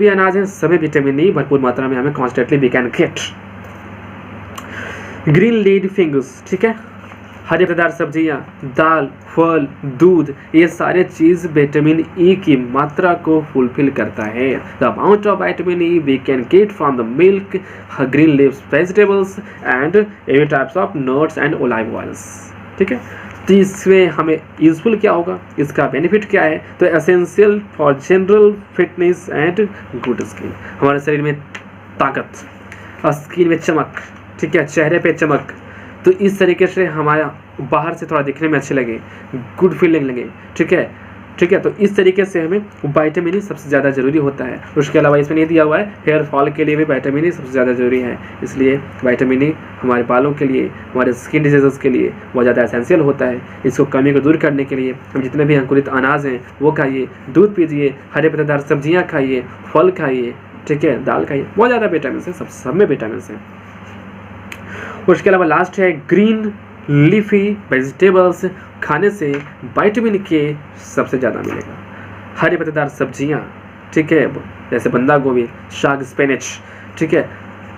अनाज हैं सभी विटामिन ई भरपूर मात्रा में हमें constantly we can get. Green lead fingers, ठीक है, हरे पत्तेदार सब्जियां, दाल, फल, दूध, ये सारे चीज़ विटामिन ई की मात्रा को फुलफिल करता है। The amount of vitamin E V can get from the milk, green leaves vegetables and every types of nuts and olive oils, ठीक है। तो इसमें हमें यूजफुल क्या होगा, इसका बेनिफिट क्या है, तो essential for general fitness and good skin. हमारे शरीर में ताकत, स्किन में चमक, ठीक है, चेहरे पे चमक, तो इस तरीके से हमारा बाहर से थोड़ा दिखने में अच्छे लगे, गुड फीलिंग लगे, ठीक है, ठीक है। तो इस तरीके से हमें विटामिन ई सबसे ज़्यादा ज़रूरी होता है। उसके अलावा इसमें नहीं दिया हुआ है, हेयर फॉल के लिए भी विटामिन ई सबसे ज़्यादा ज़रूरी है, इसलिए विटामिन ई हमारे बालों के लिए, हमारे स्किन डिजीज़ के लिए बहुत ज़्यादा एसेंशियल होता है। इसको कमी को दूर करने के लिए हम जितने भी अंकुरित अनाज हैं वो खाइए, दूध पीजिए, हरे पत्तेदार सब्जियाँ खाइए, फल खाइए, ठीक है, दाल खाइए, बहुत ज़्यादा विटामिन है, सब में विटामिन है। उसके अलावा लास्ट है ग्रीन लीफी वेजिटेबल्स, खाने से विटामिन के सबसे ज़्यादा मिलेगा। हरे पत्तेदार सब्जियां, ठीक है, जैसे बंदा गोभी, साग, स्पिनच, ठीक है।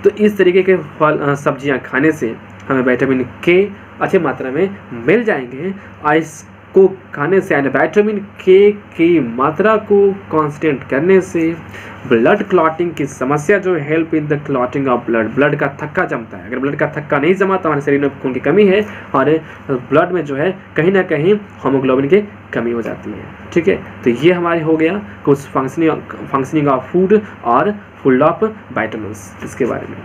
तो इस तरीके के फल सब्जियां खाने से हमें विटामिन के अच्छी मात्रा में मिल जाएंगे। इसको खाने से यानी विटामिन के की मात्रा को कांस्टेंट करने से ब्लड क्लॉटिंग की समस्या जो help in the clotting of blood का थक्का जमता है। अगर ब्लड का थक्का नहीं जमा तो हमारे शरीर में खून की कमी है और ब्लड में जो है कहीं ना कहीं हीमोग्लोबिन की कमी हो जाती है, ठीक है। तो ये हमारे हो गया कुछ फंक्शनिंग ऑफ फूड और फुल ऑफ विटामिन्स, इसके बारे में।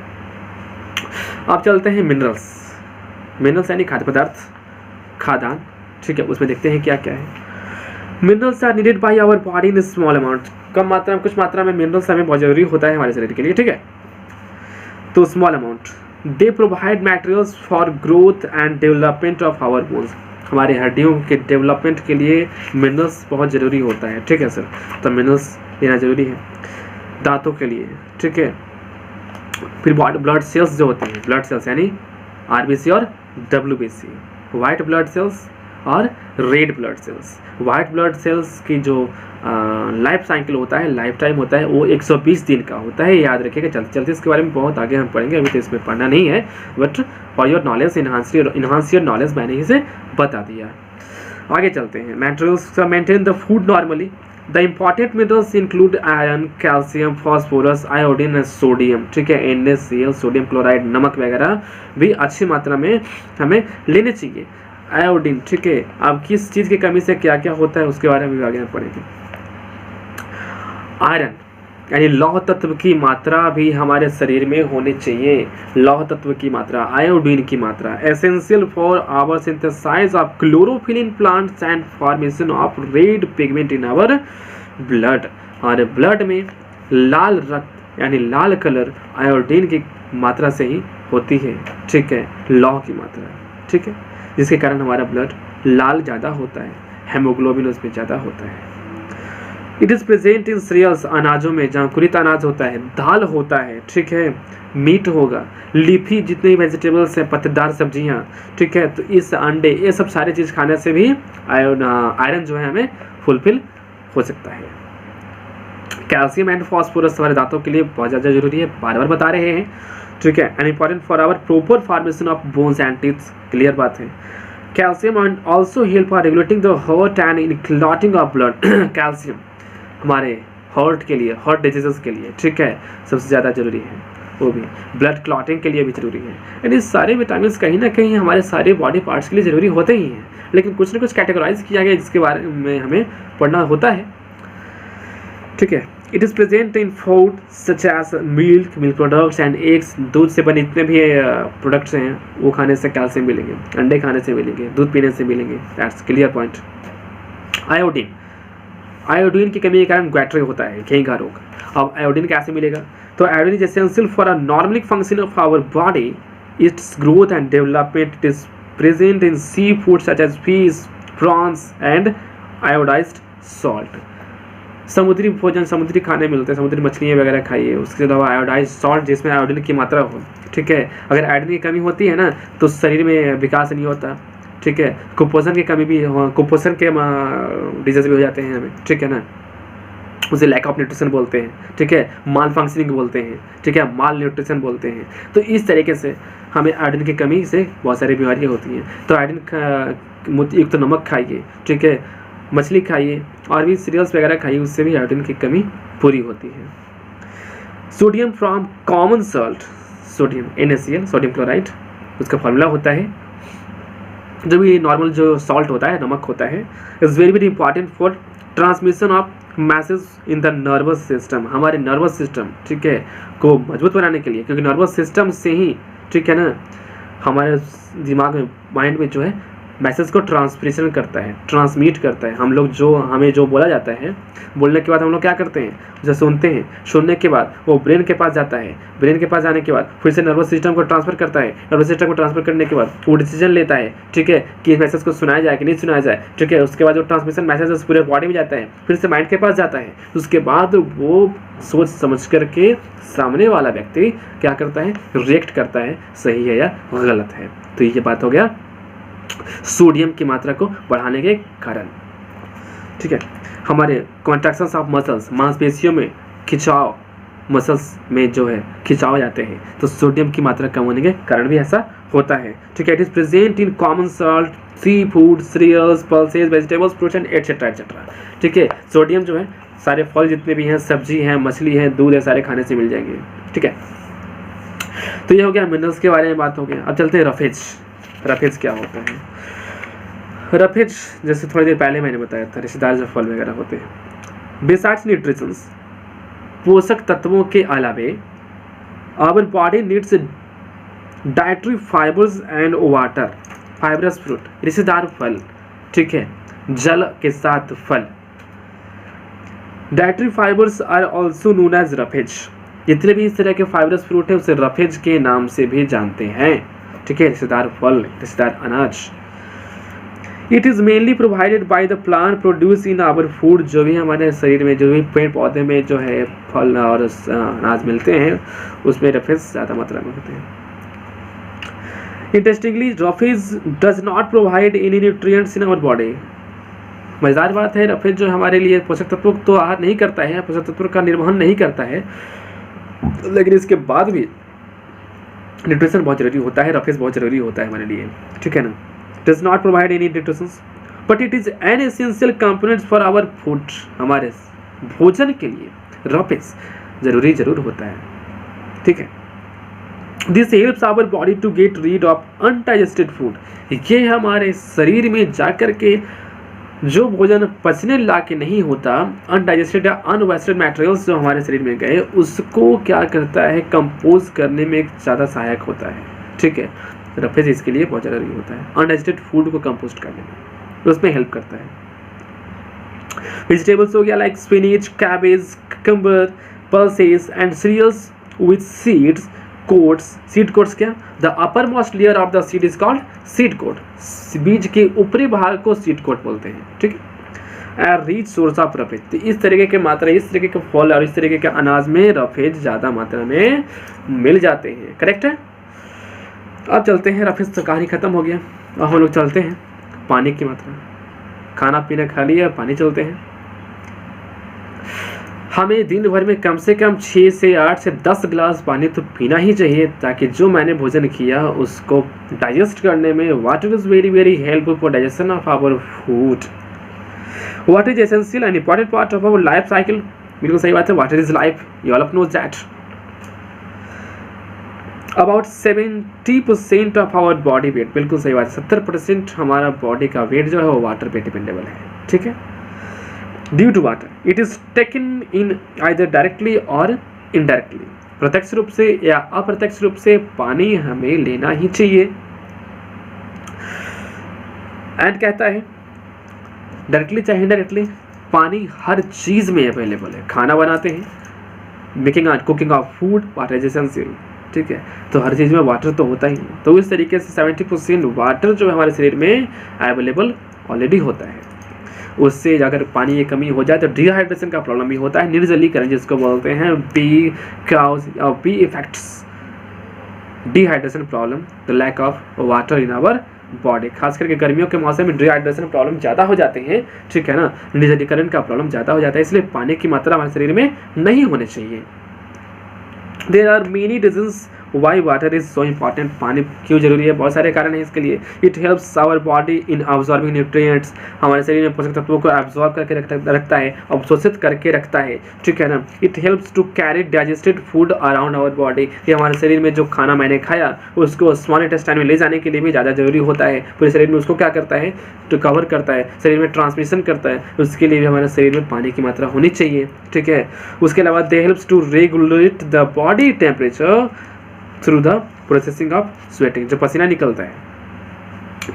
अब चलते हैं मिनरल्स यानी खाद्य पदार्थ, खाद्यान्न, ठीक है। उसमें देखते हैं क्या क्या है। Minerals are needed by our body in small amount, कम मात्रा में, कुछ मात्रा में मिनरल्स हमें बहुत जरूरी होता है हमारे शरीर के लिए, ठीक है। तो small amount, they provide materials for growth and development of our bones, हमारे हड्डियों के डेवलपमेंट के लिए मिनरल्स बहुत ज़रूरी होता है, ठीक है सर। तो मिनरल्स लेना ज़रूरी है दांतों के लिए, ठीक है। फिर ब्लड सेल्स जो होते हैं, ब्लड सेल्स यानी आरबीसी और डब्ल्यूबीसी, वाइट ब्लड सेल्स और red blood cells. White blood cells की जो लाइफ साइकिल होता है, लाइफ टाइम होता है, वो 120 दिन का होता है, याद रखिएगा। चलते चलते इसके बारे में बहुत आगे हम पढ़ेंगे, अभी तो इसमें पढ़ना नहीं है, but for your knowledge, enhance your knowledge मैंने इसे बता दिया। आगे चलते हैं। Materials maintain the food normally, the important minerals include iron, calcium, phosphorus, iodine and sodium, ठीक है। NaCl, सोडियम क्लोराइड, नमक वगैरह भी अच्छी मात्रा में हमें लेने चाहिए। आयोडीन, ठीक है। अब किस चीज़ की कमी से क्या क्या होता है उसके बारे में भी आगे पढ़ेंगे। आयरन यानी लौह तत्व की मात्रा भी हमारे शरीर में होनी चाहिए। लौह तत्व की मात्रा, आयोडीन की मात्रा, essential for our synthesize of chlorophyll in plants and formation of red pigment in our blood. हमारे ब्लड में लाल रक्त यानी लाल कलर आयोडीन की मात्रा से ही होती है, ठीक है, लौह की मात्रा, ठीक है, जिसके कारण हमारा ब्लड लाल ज़्यादा होता है, हेमोग्लोबिन उसमें ज़्यादा होता है। It is present in cereals, अनाजों में, जहाँ अंकुरित अनाज होता है, दाल होता है, ठीक है, मीट होगा, लीफी जितने वेजिटेबल्स हैं, पत्तेदार सब्जियाँ, ठीक है। तो इस अंडे, ये सब सारी चीज़ खाने से भी आयरन जो है हमें फुलफिल हो सकता है। कैल्शियम एंड फॉस्फोरस हमारे दांतों के लिए बहुत ज़्यादा जरूरी है, बार बार बता रहे हैं, ठीक है। And important for our proper formation of bones and teeth, clear बात है। Calcium and also help for regulating the heart and in clotting of blood. Calcium हमारे हार्ट के लिए, हार्ट डिजीज़ के लिए, ठीक है, सबसे ज़्यादा जरूरी है, वो भी ब्लड क्लॉटिंग के लिए भी जरूरी है। यानी सारे विटामिन कहीं ना कहीं हमारे सारे बॉडी पार्ट्स के लिए ज़रूरी होते ही हैं, लेकिन कुछ ना कुछ कैटेगराइज किया गया जिसके बारे में हमें पढ़ना होता है, ठीक है। It is present in food such as milk, milk products and eggs. दूध से बने जितने भी प्रोडक्ट्स हैं वो खाने से कैल्शियम मिलेंगे, अंडे खाने से मिलेंगे, दूध पीने से मिलेंगे। That's clear point. Iodine, iodine की कमी के कारण गैस्ट्रिक होता है, घेंघ का रोग। अब आयोडीन कैसे मिलेगा? तो iodine is essential for a normal function of our body, its growth and development. It is present in sea food such as fish, prawns and iodized salt. समुद्री भोजन, समुद्री खाने मिलते हैं, समुद्री मछलियाँ वगैरह खाइए। उसके अलावा आयोडाइज्ड सॉल्ट जिसमें आयोडीन की मात्रा हो, ठीक है। अगर आयोडीन की कमी होती है ना तो शरीर में विकास नहीं होता, ठीक है। कुपोषण की कमी भी, कुपोषण के डिजीज भी हो जाते हैं हमें, ठीक है ना। उसे लैक ऑफ न्यूट्रिशन बोलते हैं, ठीक है। माल फंक्शनिंग बोलते हैं, ठीक है। माल न्यूट्रिशन बोलते हैं। तो इस तरीके से हमें आयोडीन की कमी से बहुत सारी बीमारियाँ होती हैं। तो आयोडीन युक्त नमक खाइए, ठीक है। मछली खाइए और भी सीरियल्स वगैरह खाइए, उससे भी आयोडीन की कमी पूरी होती है। Sodium from common salt, sodium NaCl, sodium chloride, उसका फॉर्मूला होता है। जो भी नॉर्मल जो सॉल्ट होता है, नमक होता है, is very very important for transmission of message in the nervous system. हमारे नर्वस सिस्टम, ठीक है, को मजबूत बनाने के लिए, क्योंकि नर्वस सिस्टम से ही, ठीक है ना, हमारे दिमाग में, माइंड में जो है मैसेज को ट्रांसमिशन करता है, ट्रांसमिट करता है। हम लोग जो, हमें जो बोला जाता है, बोलने के बाद हम लोग क्या करते हैं, जो सुनते हैं, सुनने के बाद वो ब्रेन के पास जाता है, ब्रेन के पास जाने के बाद फिर से नर्वस सिस्टम को ट्रांसफर करता है, नर्वस सिस्टम को ट्रांसफर करने के बाद वो डिसीजन लेता है, ठीक है, कि इस मैसेज को सुनाया जाए कि नहीं सुनाया जाए, ठीक है। उसके बाद जो ट्रांसमिशन मैसेज पूरे बॉडी में जाता है, फिर से माइंड के पास जाता है। उसके बाद वो सोच समझ करके सामने वाला व्यक्ति क्या करता है, रिएक्ट करता है, सही है या गलत है। तो ये बात हो गया सोडियम की मात्रा को बढ़ाने के कारण, ठीक है। हमारे कॉन्ट्रैक्शंस ऑफ मसल्स, मांसपेशियों में खिंचाव, मसल्स में जो है खिंचाव जाते हैं, तो सोडियम की मात्रा कम होने के कारण भी ऐसा होता है, ठीक है। It is present in common salt, sea food, cereals, pulses, vegetables, fruits and etcetera etcetera, ठीक है। सोडियम जो है सारे फल जितने भी हैं, सब्जी हैं, मछली है, दूध है, सारे खाने से मिल जाएंगे, ठीक है। तो ये हो गया मिनरल्स के बारे में बात हो गया। अब चलते हैं रफेज। रफेज क्या होता है? रफेज जैसे थोड़ी देर पहले मैंने बताया था, रिश्तेदार जो फल वगैरह होते हैं। बिसाइड्स न्यूट्रिशंस, पोषक तत्वों के अलावे our body needs dietary fibres and water, fibrous fruit, रिश्तेदार फल, ठीक है, जल के साथ फल। Dietary fibres are also known as roughage. जितने भी इस तरह के फाइबरस फ्रूट है उसे रफेज के नाम से भी जानते हैं, ठीक है। रिश्तेदार फल, रिश्तेदार अनाज। It is mainly provided by the plant produce in our food. जो भी हमारे शरीर में, जो भी पेड़ पौधे में जो है फल और अनाज मिलते हैं, उसमें रफेज ज़्यादा मात्रा में होते हैं। Interestingly roughage does not provide any nutrients in our body. मज़ेदार बात है, रफेज जो हमारे लिए पोषक तत्वों तो आहार नहीं करता है, पोषक तत्वों का निर्वहन नहीं करता है, लेकिन इसके बाद भी न्यूट्रिशन बहुत जरूरी होता है, रफेज बहुत जरूरी होता है हमारे लिए, ठीक है ना। Does not provide any nutrition but it is an essential component for our food. हमारे भोजन के लिए रफेज जरूरी जरूर होता है, ठीक है। This helps our body to get rid of undigested food. ये हमारे शरीर में जाकर के जो भोजन पचने लायक नहीं होता, अनडाइजेस्टेड या अनवेस्टेड मटेरियल्स जो हमारे शरीर में गए, उसको क्या करता है, कंपोज करने में ज़्यादा सहायक होता है, ठीक है। रफेज इसके लिए बहुत जरूरी होता है, अनडाइजेस्टेड फूड को कंपोस्ट करने में, तो उसमें हेल्प करता है। वेजिटेबल्स हो गया like spinach, cabbage, cucumber, pulses and cereals with seeds, coats. Seed coats क्या? The upper most layer of the seed is called seed coat. बीज के ऊपरी भाग को सीड कोट बोलते हैं, ठीक है। Rich source of roughage. तो इस तरीके के मात्रा, इस तरीके के फल और इस तरीके के अनाज में रफेज ज़्यादा मात्रा में मिल जाते हैं, करेक्ट है। अब चलते हैं, रफेज तो कहानी खत्म हो गया। अब हम लोग चलते हैं पानी की मात्रा। खाना पीना खा लिया, पानी चलते हैं। हमें दिन भर में कम से कम 6 से 8 से 10 गिलास पानी तो पीना ही चाहिए, ताकि जो मैंने भोजन किया उसको डाइजेस्ट करने में water is very very helpful for digestion of our food. Water is essential and important part of our life cycle. बिल्कुल सही बात है, water is life, you all knows that. About 70% of our body weight, बिल्कुल सही बात है, 70% हमारा बॉडी का वेट जो है वो वाटर पे डिपेंडेबल है, ठीक है। Due to water it is taken in either directly और इनडायरेक्टली, प्रत्यक्ष रूप से या अप्रत्यक्ष रूप से पानी हमें लेना ही चाहिए। एंड कहता है डायरेक्टली चाहे इनडायरेक्टली पानी हर चीज़ में अवेलेबल है। खाना बनाते हैं, making and cooking of food, water is essential, ठीक है, तो हर चीज़ में वाटर तो होता ही है। तो इस तरीके से 70% वाटर जो है हमारे शरीर में अवेलेबल ऑलरेडी होता है। उससे अगर पानी की कमी हो जाए तो डिहाइड्रेशन का प्रॉब्लम भी होता है, निर्जलीकरण जिसको बोलते हैं, बी काउज और बी effects dehydration problem, the lack of water in our body. खास करके गर्मियों के मौसम में डिहाइड्रेशन प्रॉब्लम ज़्यादा हो जाते हैं, ठीक है ना, निर्जलीकरण का प्रॉब्लम ज़्यादा हो जाता है, इसलिए पानी की मात्रा हमारे शरीर में नहीं होनी चाहिए। There are many reasons why water is so important. पानी क्यों जरूरी है, बहुत सारे कारण हैं इसके लिए। It helps our body in absorbing nutrients, हमारे शरीर में पोषक तत्वों को एब्जॉर्ब करके रखता है, अवशोषित करके रखता है, ठीक है ना। It helps to carry digested food around our body, ये हमारे शरीर में जो खाना मैंने खाया उसको स्मॉल इंटेस्टाइन में ले जाने के लिए भी ज़्यादा जरूरी होता है। पूरे शरीर में उसको क्या करता है, तो कवर करता है, शरीर में ट्रांसमिशन करता है, उसके लिए भी हमारे शरीर में पानी की मात्रा होनी चाहिए, ठीक है। उसके अलावा they helps to regulate the body temperature through the processing of sweating, जो पसीना निकलता है,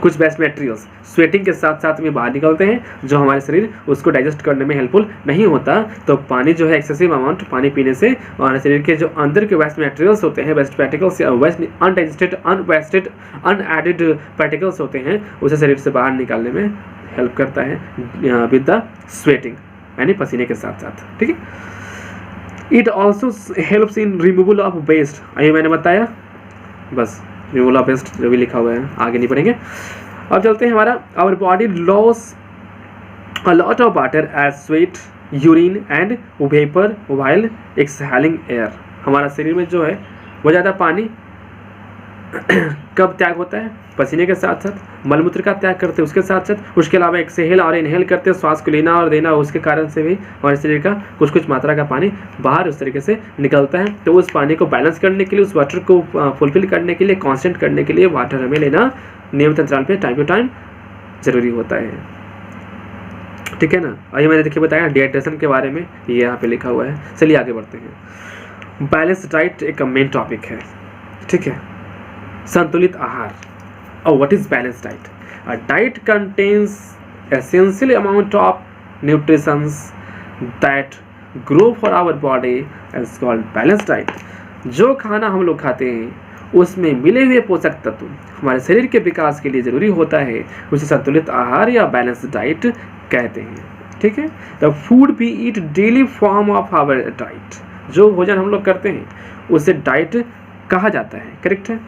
कुछ वेस्ट मटेरियल्स स्वेटिंग के साथ साथ में बाहर निकलते हैं जो हमारे शरीर उसको डाइजेस्ट करने में हेल्पफुल नहीं होता। तो पानी जो है एक्सेसिव अमाउंट पानी पीने से हमारे शरीर के जो अंदर के वेस्ट मटेरियल्स होते हैं, वेस्ट पार्टिकल्स या waste undigested unvested unaided particles होते हैं, उसे शरीर से बाहर निकालने में हेल्प करता है विद द स्वेटिंग, यानी पसीने के साथ साथ, ठीक है। It also helps in removal of waste, आइए मैंने बताया, बस रिमूवल ऑफ वेस्ट जो भी लिखा हुआ है, आगे नहीं पढ़ेंगे। अब चलते हैं हमारा our body loss a lot of water as sweat, urine and vapour while exhaling air. हमारा शरीर में जो है वो ज़्यादा पानी कब त्याग होता है, पसीने के साथ साथ, मलमूत्र का त्याग करते हैं उसके साथ साथ, उसके अलावा एक्सहेल और इनहेल करते हैं, श्वास को लेना और देना, उसके कारण से भी हमारे शरीर का कुछ मात्रा का पानी बाहर उस तरीके से निकलता है। तो उस पानी को बैलेंस करने के लिए, उस वाटर को फुलफिल करने के लिए, कांस्टेंट करने के लिए वाटर हमें लेना नियमित अंतराल पे टाइम टू टाइम जरूरी होता है, ठीक है ना। आइए मैंने देखिए बताया डिहाइड्रेशन के बारे में, ये यहाँ पे लिखा हुआ है। चलिए आगे बढ़ते हैं। बैलेंस डाइट एक मेन टॉपिक है, ठीक है। संतुलित आहार, और what is balance diet? A diet contains essential amount of nutritions that grow for our body is called balance diet. जो खाना हम लोग खाते हैं उसमें मिले हुए पोषक तत्व हमारे शरीर के विकास के लिए जरूरी होता है, उसे संतुलित आहार या बैलेंस डाइट कहते हैं, ठीक है। The food we eat daily form of our diet, जो भोजन हम लोग करते हैं उसे डाइट कहा जाता है, करेक्ट है।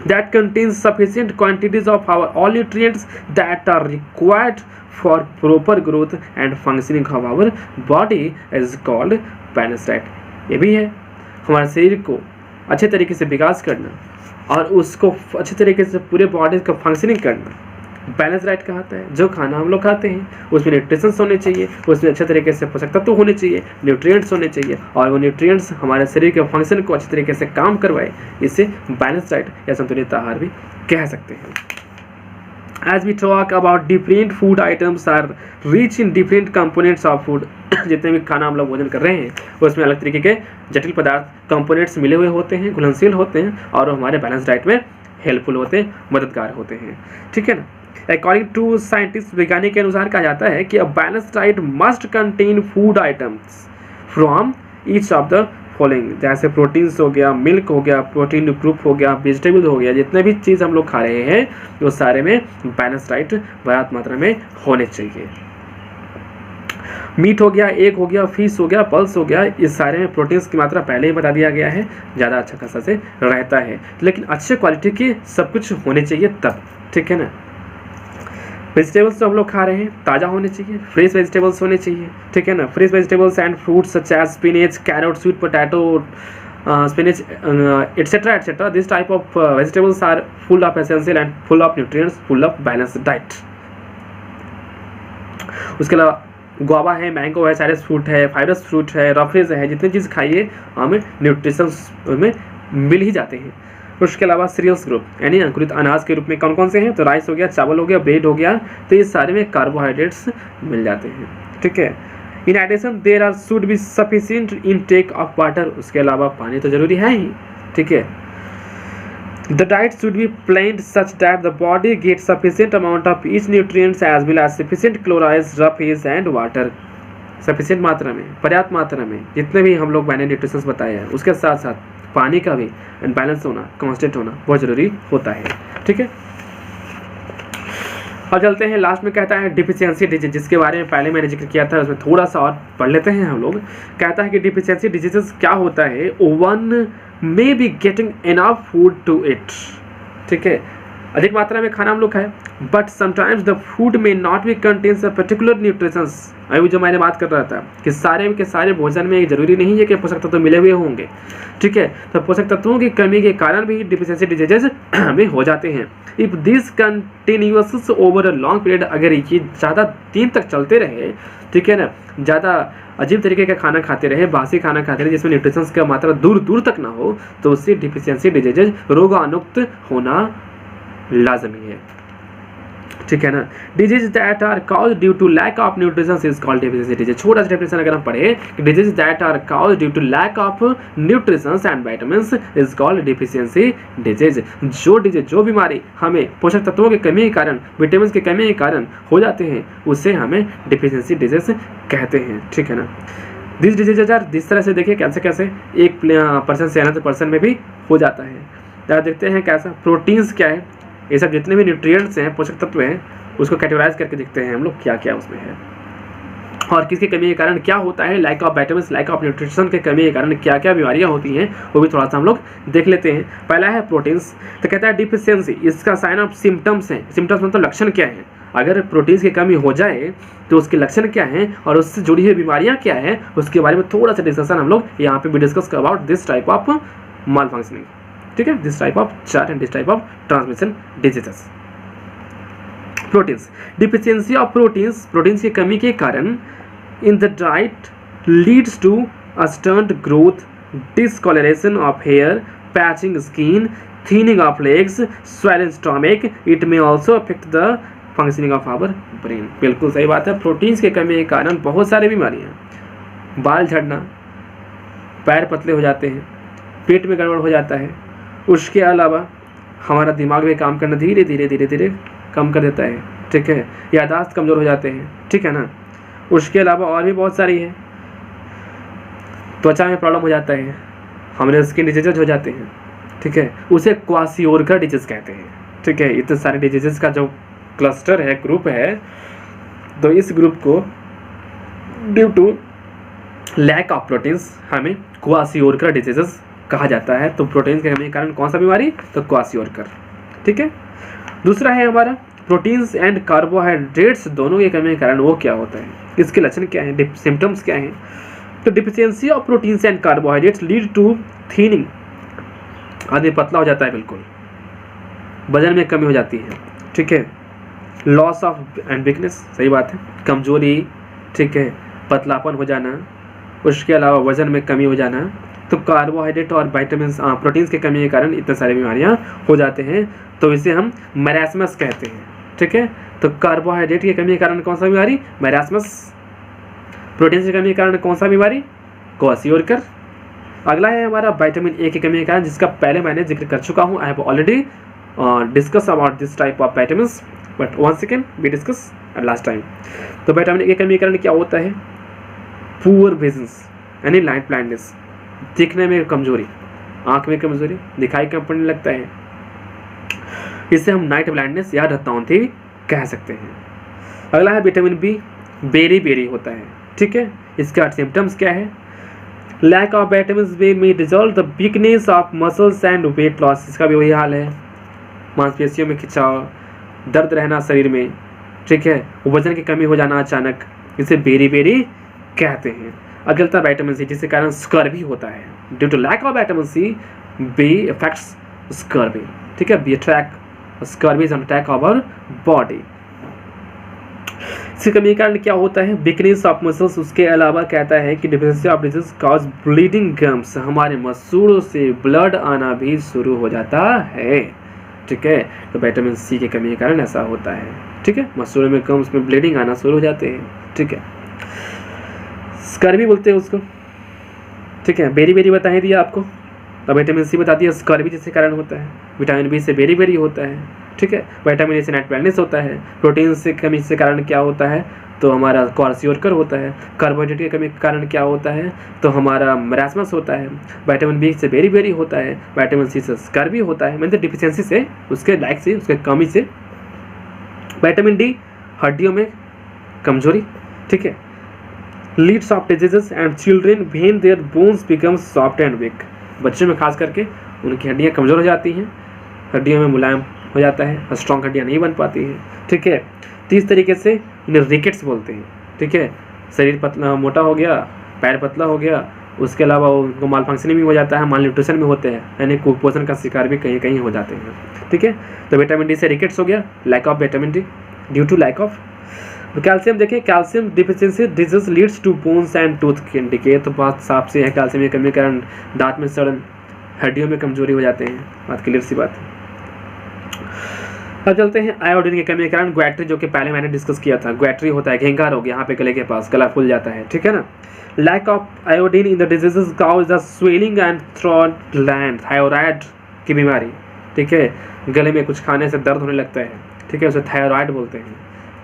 that contains sufficient quantities of our all nutrients that are required for proper growth and functioning of our body is called balanced diet। ये भी है हमारे शरीर को अच्छे तरीके से विकास करना और उसको अच्छे तरीके से पूरे बॉडी का फंक्शनिंग करना बैलेंस डाइट कहता है। जो खाना हम लोग खाते हैं उसमें न्यूट्रिशंस होने चाहिए, उसमें अच्छे तरीके से पोषक तत्व होने चाहिए, न्यूट्रिएंट्स होने चाहिए, और वो न्यूट्रिएंट्स हमारे शरीर के फंक्शन को अच्छे तरीके से काम करवाए, इसे बैलेंस डाइट या संतुलित आहार भी कह सकते हैं। As we talk about different food items are rich in different components of food, जितने भी खाना हम लोग भोजन कर रहे हैं उसमें अलग तरीके के जटिल पदार्थ कंपोनेंट्स मिले हुए होते हैं, घुलनशील होते हैं, और हमारे बैलेंस डाइट में हेल्पफुल होते हैं, मददगार होते हैं, ठीक है ना। अकॉर्डिंग टू साइंटिस्ट, वैज्ञानिक के अनुसार कहा जाता है कि a balance diet must contain food items from each of the following, जैसे प्रोटीन्स हो गया, मिल्क हो गया, प्रोटीन प्रूफ हो गया, वेजिटेबल हो गया, जितने भी चीज़ हम लोग खा रहे हैं वो सारे में बैलेंस डाइट पर्याप्त मात्रा में होने चाहिए। मीट हो गया, एग हो गया, फिश हो गया, पल्स हो गया, इस सारे में प्रोटीन्स की मात्रा पहले ही बता दिया गया है, ज़्यादा अच्छा खासा से रहता है, लेकिन अच्छे क्वालिटी के सब कुछ होने चाहिए तब, ठीक है ना। वेजिटेबल्स जो हम लोग खा रहे हैं ताज़ा होने चाहिए, फ्रेश वेजिटेबल्स होने चाहिए, ठीक है ना। Fresh vegetables and fruits such as spinach, carrot, sweet potato, spinach, etc. This type of vegetables are full of essential and full of nutrients, full of balanced diet। उसके अलावा गुआवा है, मैंगो है, साइट्रस फ्रूट है, फाइब्रस फ्रूट है, रफेज है, जितनी चीज़ खाइए हमें न्यूट्रिशंस में मिल ही जाते हैं। उसके अलावा सीरियल्स ग्रुप यानी अंकुरित अनाज के रूप में कौन कौन से हैं, तो राइस हो गया, चावल हो गया, ब्रेड हो गया, तो ये सारे में कार्बोहाइड्रेट्स मिल जाते हैं। ठीक है। In addition there are should be sufficient intake of water, उसके अलावा पानी तो जरूरी है ही, ठीक है। The diet should be planned such that the body get sufficient amount of each nutrients as well as sufficient chlorides, roughage and water, sufficient मात्रा में, पर्याप्त मात्रा में जितने भी हम लोग मैंने न्यूट्रिशंस बताए हैं, उसके साथ साथ पानी का भी बैलेंस होना, कांस्टेंट होना बहुत ज़रूरी होता है, ठीक है। अब चलते हैं लास्ट में, कहता है डिफिशियंसी डिजीज, जिसके बारे में पहले मैंने जिक्र किया था, उसमें थोड़ा सा और पढ़ लेते हैं हम लोग। कहता है कि डिफिशियंसी डिजीजेस क्या होता है, one may be getting enough food to eat, ठीक है, अधिक मात्रा में खाना हम लोग खाएं, बट समटाइम्स द फूड में not be contains a particular nutritions. अभी जो मैंने बात कर रहा था कि सारे के सारे भोजन में जरूरी नहीं है कि पोषक तत्व मिले हुए होंगे, ठीक है, तो पोषक तत्वों की कमी के कारण भी डिफिशियंसी डिजीजेज में हो जाते हैं। If this continuous over a long period, अगर ये ज़्यादा दिन तक चलते रहे, ठीक है ना, ज़्यादा अजीब तरीके का खाना खाते रहे, बासी खाना खाते रहे जिसमें न्यूट्रिशंस का मात्रा दूर दूर तक ना हो, तो उससे डिफिशियंसी डिजीजेज रोगाणुक्त होना लाजमी है, ठीक है ना। Disease that are cause due to lack of nutritions is called deficiency disease. छोटा सा डेफिनेशन अगर हम पढ़े, disease that are cause due to lack of nutritions and vitamins is called deficiency disease. जो बीमारी हमें पोषक तत्वों की कमी के कारण, विटामिन की कमी के कारण हो जाते हैं, उसे हमें डिफिशियंसी डिजीज कहते हैं, ठीक है ना। दिस डिजीजेज आर, जिस तरह से देखिए कैसे कैसे एक पर्सन से अनदर पर्सन में भी हो जाता है। देखते हैं कैसा, प्रोटीन्स क्या है, ये सब जितने भी न्यूट्रिएंट्स हैं, पोषक तत्व हैं, उसको कैटेगराइज करके देखते हैं हम लोग क्या क्या उसमें है और किसकी कमी के कारण क्या होता है। Lack of vitamin, lack of nutrition के कमी के कारण क्या क्या बीमारियां होती हैं, वो भी थोड़ा सा हम लोग देख लेते हैं। पहला है प्रोटीन्स, तो कहता है डिफिशियंसी, इसका साइन ऑफ सिम्टम्स है। सिम्टम्स मतलब लक्षण क्या है, अगर प्रोटीन्स की कमी हो जाए तो उसके लक्षण क्या हैं और उससे जुड़ी हुई बीमारियाँ क्या हैं, उसके बारे में थोड़ा सा डिस्कशन हम लोग यहाँ पे भी discuss about this type of malfunctioning, ठीक है, this type of chart and this type of transmission diseases. Proteins, deficiency of proteins, proteins की कमी के कारण in the diet leads to a stunt growth, discoloration of hair, patching skin, thinning of legs, swelling stomach. It may also affect the functioning of our brain. बिल्कुल सही बात है, प्रोटीन्स के कमी के कारण बहुत सारी बीमारियाँ, बाल झड़ना, पैर पतले हो जाते हैं, पेट में गड़बड़ हो जाता है, उसके अलावा हमारा दिमाग में काम करना धीरे धीरे धीरे धीरे कम कर देता है, ठीक है, याददाश्त कमज़ोर हो जाते हैं, ठीक है ना। उसके अलावा और भी बहुत सारी है, त्वचा में प्रॉब्लम हो जाता है, हमारे स्किन डिजीजेज हो जाते हैं, ठीक है, उसे क्वासियोरकर डिजीज कहते हैं, ठीक है। इतने सारे डिजीजेस का जो क्लस्टर है, ग्रुप है, तो इस ग्रुप को due to lack of proteins हमें क्वासियोरकर डिजीजेस कहा जाता है। तो प्रोटीन के कमी के कारण कौन सा बीमारी, तो क्वासियोरकर, ठीक है। दूसरा है हमारा प्रोटीन्स एंड कार्बोहाइड्रेट्स, दोनों की कमी के कारण वो क्या होता है, इसके लक्षण क्या हैं, सिम्टम्स क्या हैं। तो deficiency of proteins and carbohydrates lead to thinning, आदमी पतला हो जाता है, बिल्कुल वजन में कमी हो जाती है, ठीक है। लॉस ऑफ एंड वीकनेस, सही बात है, कमजोरी, ठीक है, पतलापन हो जाना, उसके अलावा वजन में कमी हो जाना। तो कार्बोहाइड्रेट और विटामिन, प्रोटीन्स की कमी के कारण इतने सारी बीमारियां हो जाते हैं, तो इसे हम मैरास्मस कहते हैं, ठीक है। तो कार्बोहाइड्रेट की कमी के कारण कौन सा बीमारी, मैरास्मस। प्रोटीन्स की कमी के कारण कौन सा बीमारी, क्वासियोरकर। अगला है हमारा विटामिन ए की कमी के कारण, जिसका पहले मैंने जिक्र कर चुका हूँ, I have already discuss about this type of vitamin, but once again we discuss at last time. तो विटामिन ए की कमी के कारण क्या होता है, पुअर विजन्स यानी लाइट ब्लाइंडनेस, दिखने में कमजोरी, आंख में कमजोरी, दिखाई कम पड़ने लगता है, इसे हम नाइट ब्लाइंडनेस या रतौंधी कह सकते हैं। अगला है विटामिन बी, बेरी बेरी होता है, ठीक है। इसका सिम्टम्स क्या है, लैक ऑफ विटामिन बी में result the weakness of muscles and weight loss, इसका भी वही हाल है, मांसपेशियों में खिंचाव, दर्द रहना शरीर में, ठीक है, वजन की कमी हो जाना अचानक, इसे बेरी बेरी कहते हैं। अगलता विटामिन सी, जिसके कारण स्कर्वी होता है, due to lack of vitamin C बी इफेक्ट्स स्कर्वी, ठीक है, बी attack scurvy is an attack of our body. इसकी कमी के कारण क्या होता है, वीकनेस ऑफ मसल्स। उसके अलावा कहता है कि deficiency of disease cause bleeding gums, हमारे मसूड़ों से ब्लड आना भी शुरू हो जाता है, ठीक है। तो विटामिन सी की कमी के कारण ऐसा होता है, ठीक है, मसूड़ों में गम्स में ब्लीडिंग आना शुरू हो जाते हैं, ठीक है। स्कर्वी बोलते हैं उसको, ठीक है। बेरी बेरी बता ही दिया आपको। तो विटामिन सी बता दिया स्कर्वी जिसके कारण होता है, विटामिन बी से बेरी बेरी होता है, ठीक है। विटामिन ए से नाइट ब्लाइंडनेस होता है, प्रोटीन से कमी से कारण क्या होता है तो हमारा क्वार्सियोरकर होता है, कार्बोहाइड्रेट की कमी के कारण क्या होता है तो हमारा मरासमस होता है, विटामिन बी से बेरी बेरी होता है, विटामिन सी से स्कर्वी होता है, मतलब डिफिशियंसी से, उसके लायक से, उसके कमी से। विटामिन डी हड्डियों में कमजोरी, ठीक है। Leads of diseases and children when their bones become soft and weak, बच्चों में खास करके उनकी हड्डियाँ कमज़ोर हो जाती हैं, हड्डियों में मुलायम हो जाता है, स्ट्रॉन्ग हड्डियाँ नहीं बन पाती हैं, ठीक है। तो इस तरीके से इन्हें रिकेट्स बोलते हैं, ठीक है। शरीर पतला मोटा हो गया, पैर पतला हो गया, उसके अलावा उनको माल फंक्शनिंग भी हो जाता है, माल न्यूट्रिशन भी होते हैं, यानी कुपोषण का शिकार भी कहीं कहीं हो जाते हैं, ठीक है। तो विटामिन डी से रिकेट्स हो गया, lack of vitamin D due to lack of. तो कैल्शियम देखिए, calcium deficiency disease leads to bones and tooth decay, तो बात साफ सी है, कैल्शियम की कमी के कारण दांत में सड़न, हड्डियों में कमजोरी हो जाते हैं, बात क्लियर सी बात है। अब चलते हैं आयोडीन की कमी के कारण ग्वैट्री, जो कि पहले मैंने डिस्कस किया था, ग्वैट्री होता है, घेंगार हो गया यहाँ पे गले के पास, गला फूल जाता है, ठीक है ना। Lack of iodine in the diseases cause the swelling and throat gland, thyroid की बीमारी, ठीक है। गले में कुछ खाने से दर्द होने लगता है, ठीक है, उसे थायराइड बोलते हैं,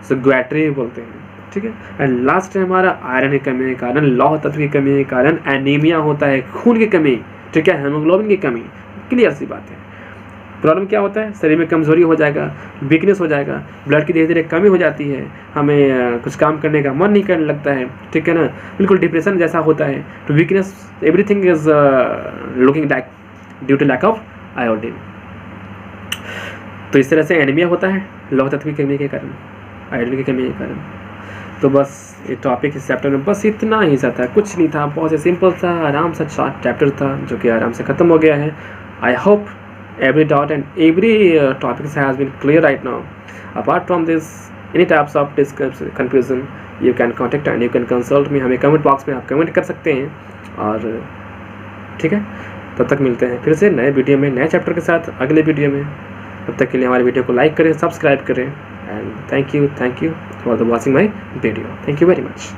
उसे ग्वैट्री बोलते हैं, ठीक है। एंड लास्ट है हमारा आयरन की कमी के कारण, लौह तत्व की कमी के कारण एनीमिया होता है, खून की कमी, ठीक है, हेमोग्लोबिन की कमी, क्लियर सी बात है। प्रॉब्लम क्या होता है, शरीर में कमजोरी हो जाएगा, वीकनेस हो जाएगा, ब्लड की धीरे धीरे कमी हो जाती है, हमें कुछ काम करने का मन नहीं करने लगता है, ठीक है ना, बिल्कुल डिप्रेशन जैसा होता है। तो weakness, everything is looking like due to lack of iodine. तो इस तरह से एनीमिया होता है लौह तत्व की कमी के कारण, आयोडीन की कमी के कारण। तो बस ये टॉपिक इस चैप्टर में बस इतना ही सा था, कुछ नहीं था, बहुत ही सिंपल सा आराम सा शॉर्ट चैप्टर था जो कि आराम से ख़त्म हो गया है। I hope every dot and every topic has been clear right now. Apart from this, any types of confusion, you can contact and you can consult me. हमें कमेंट बॉक्स में आप कमेंट कर सकते हैं, और ठीक है, तब तक मिलते हैं फिर से नए वीडियो में, नए चैप्टर के साथ अगले वीडियो में। तब तक के लिए हमारे वीडियो को लाइक करें, सब्सक्राइब करें, and thank you for the watching my video. Thank you very much.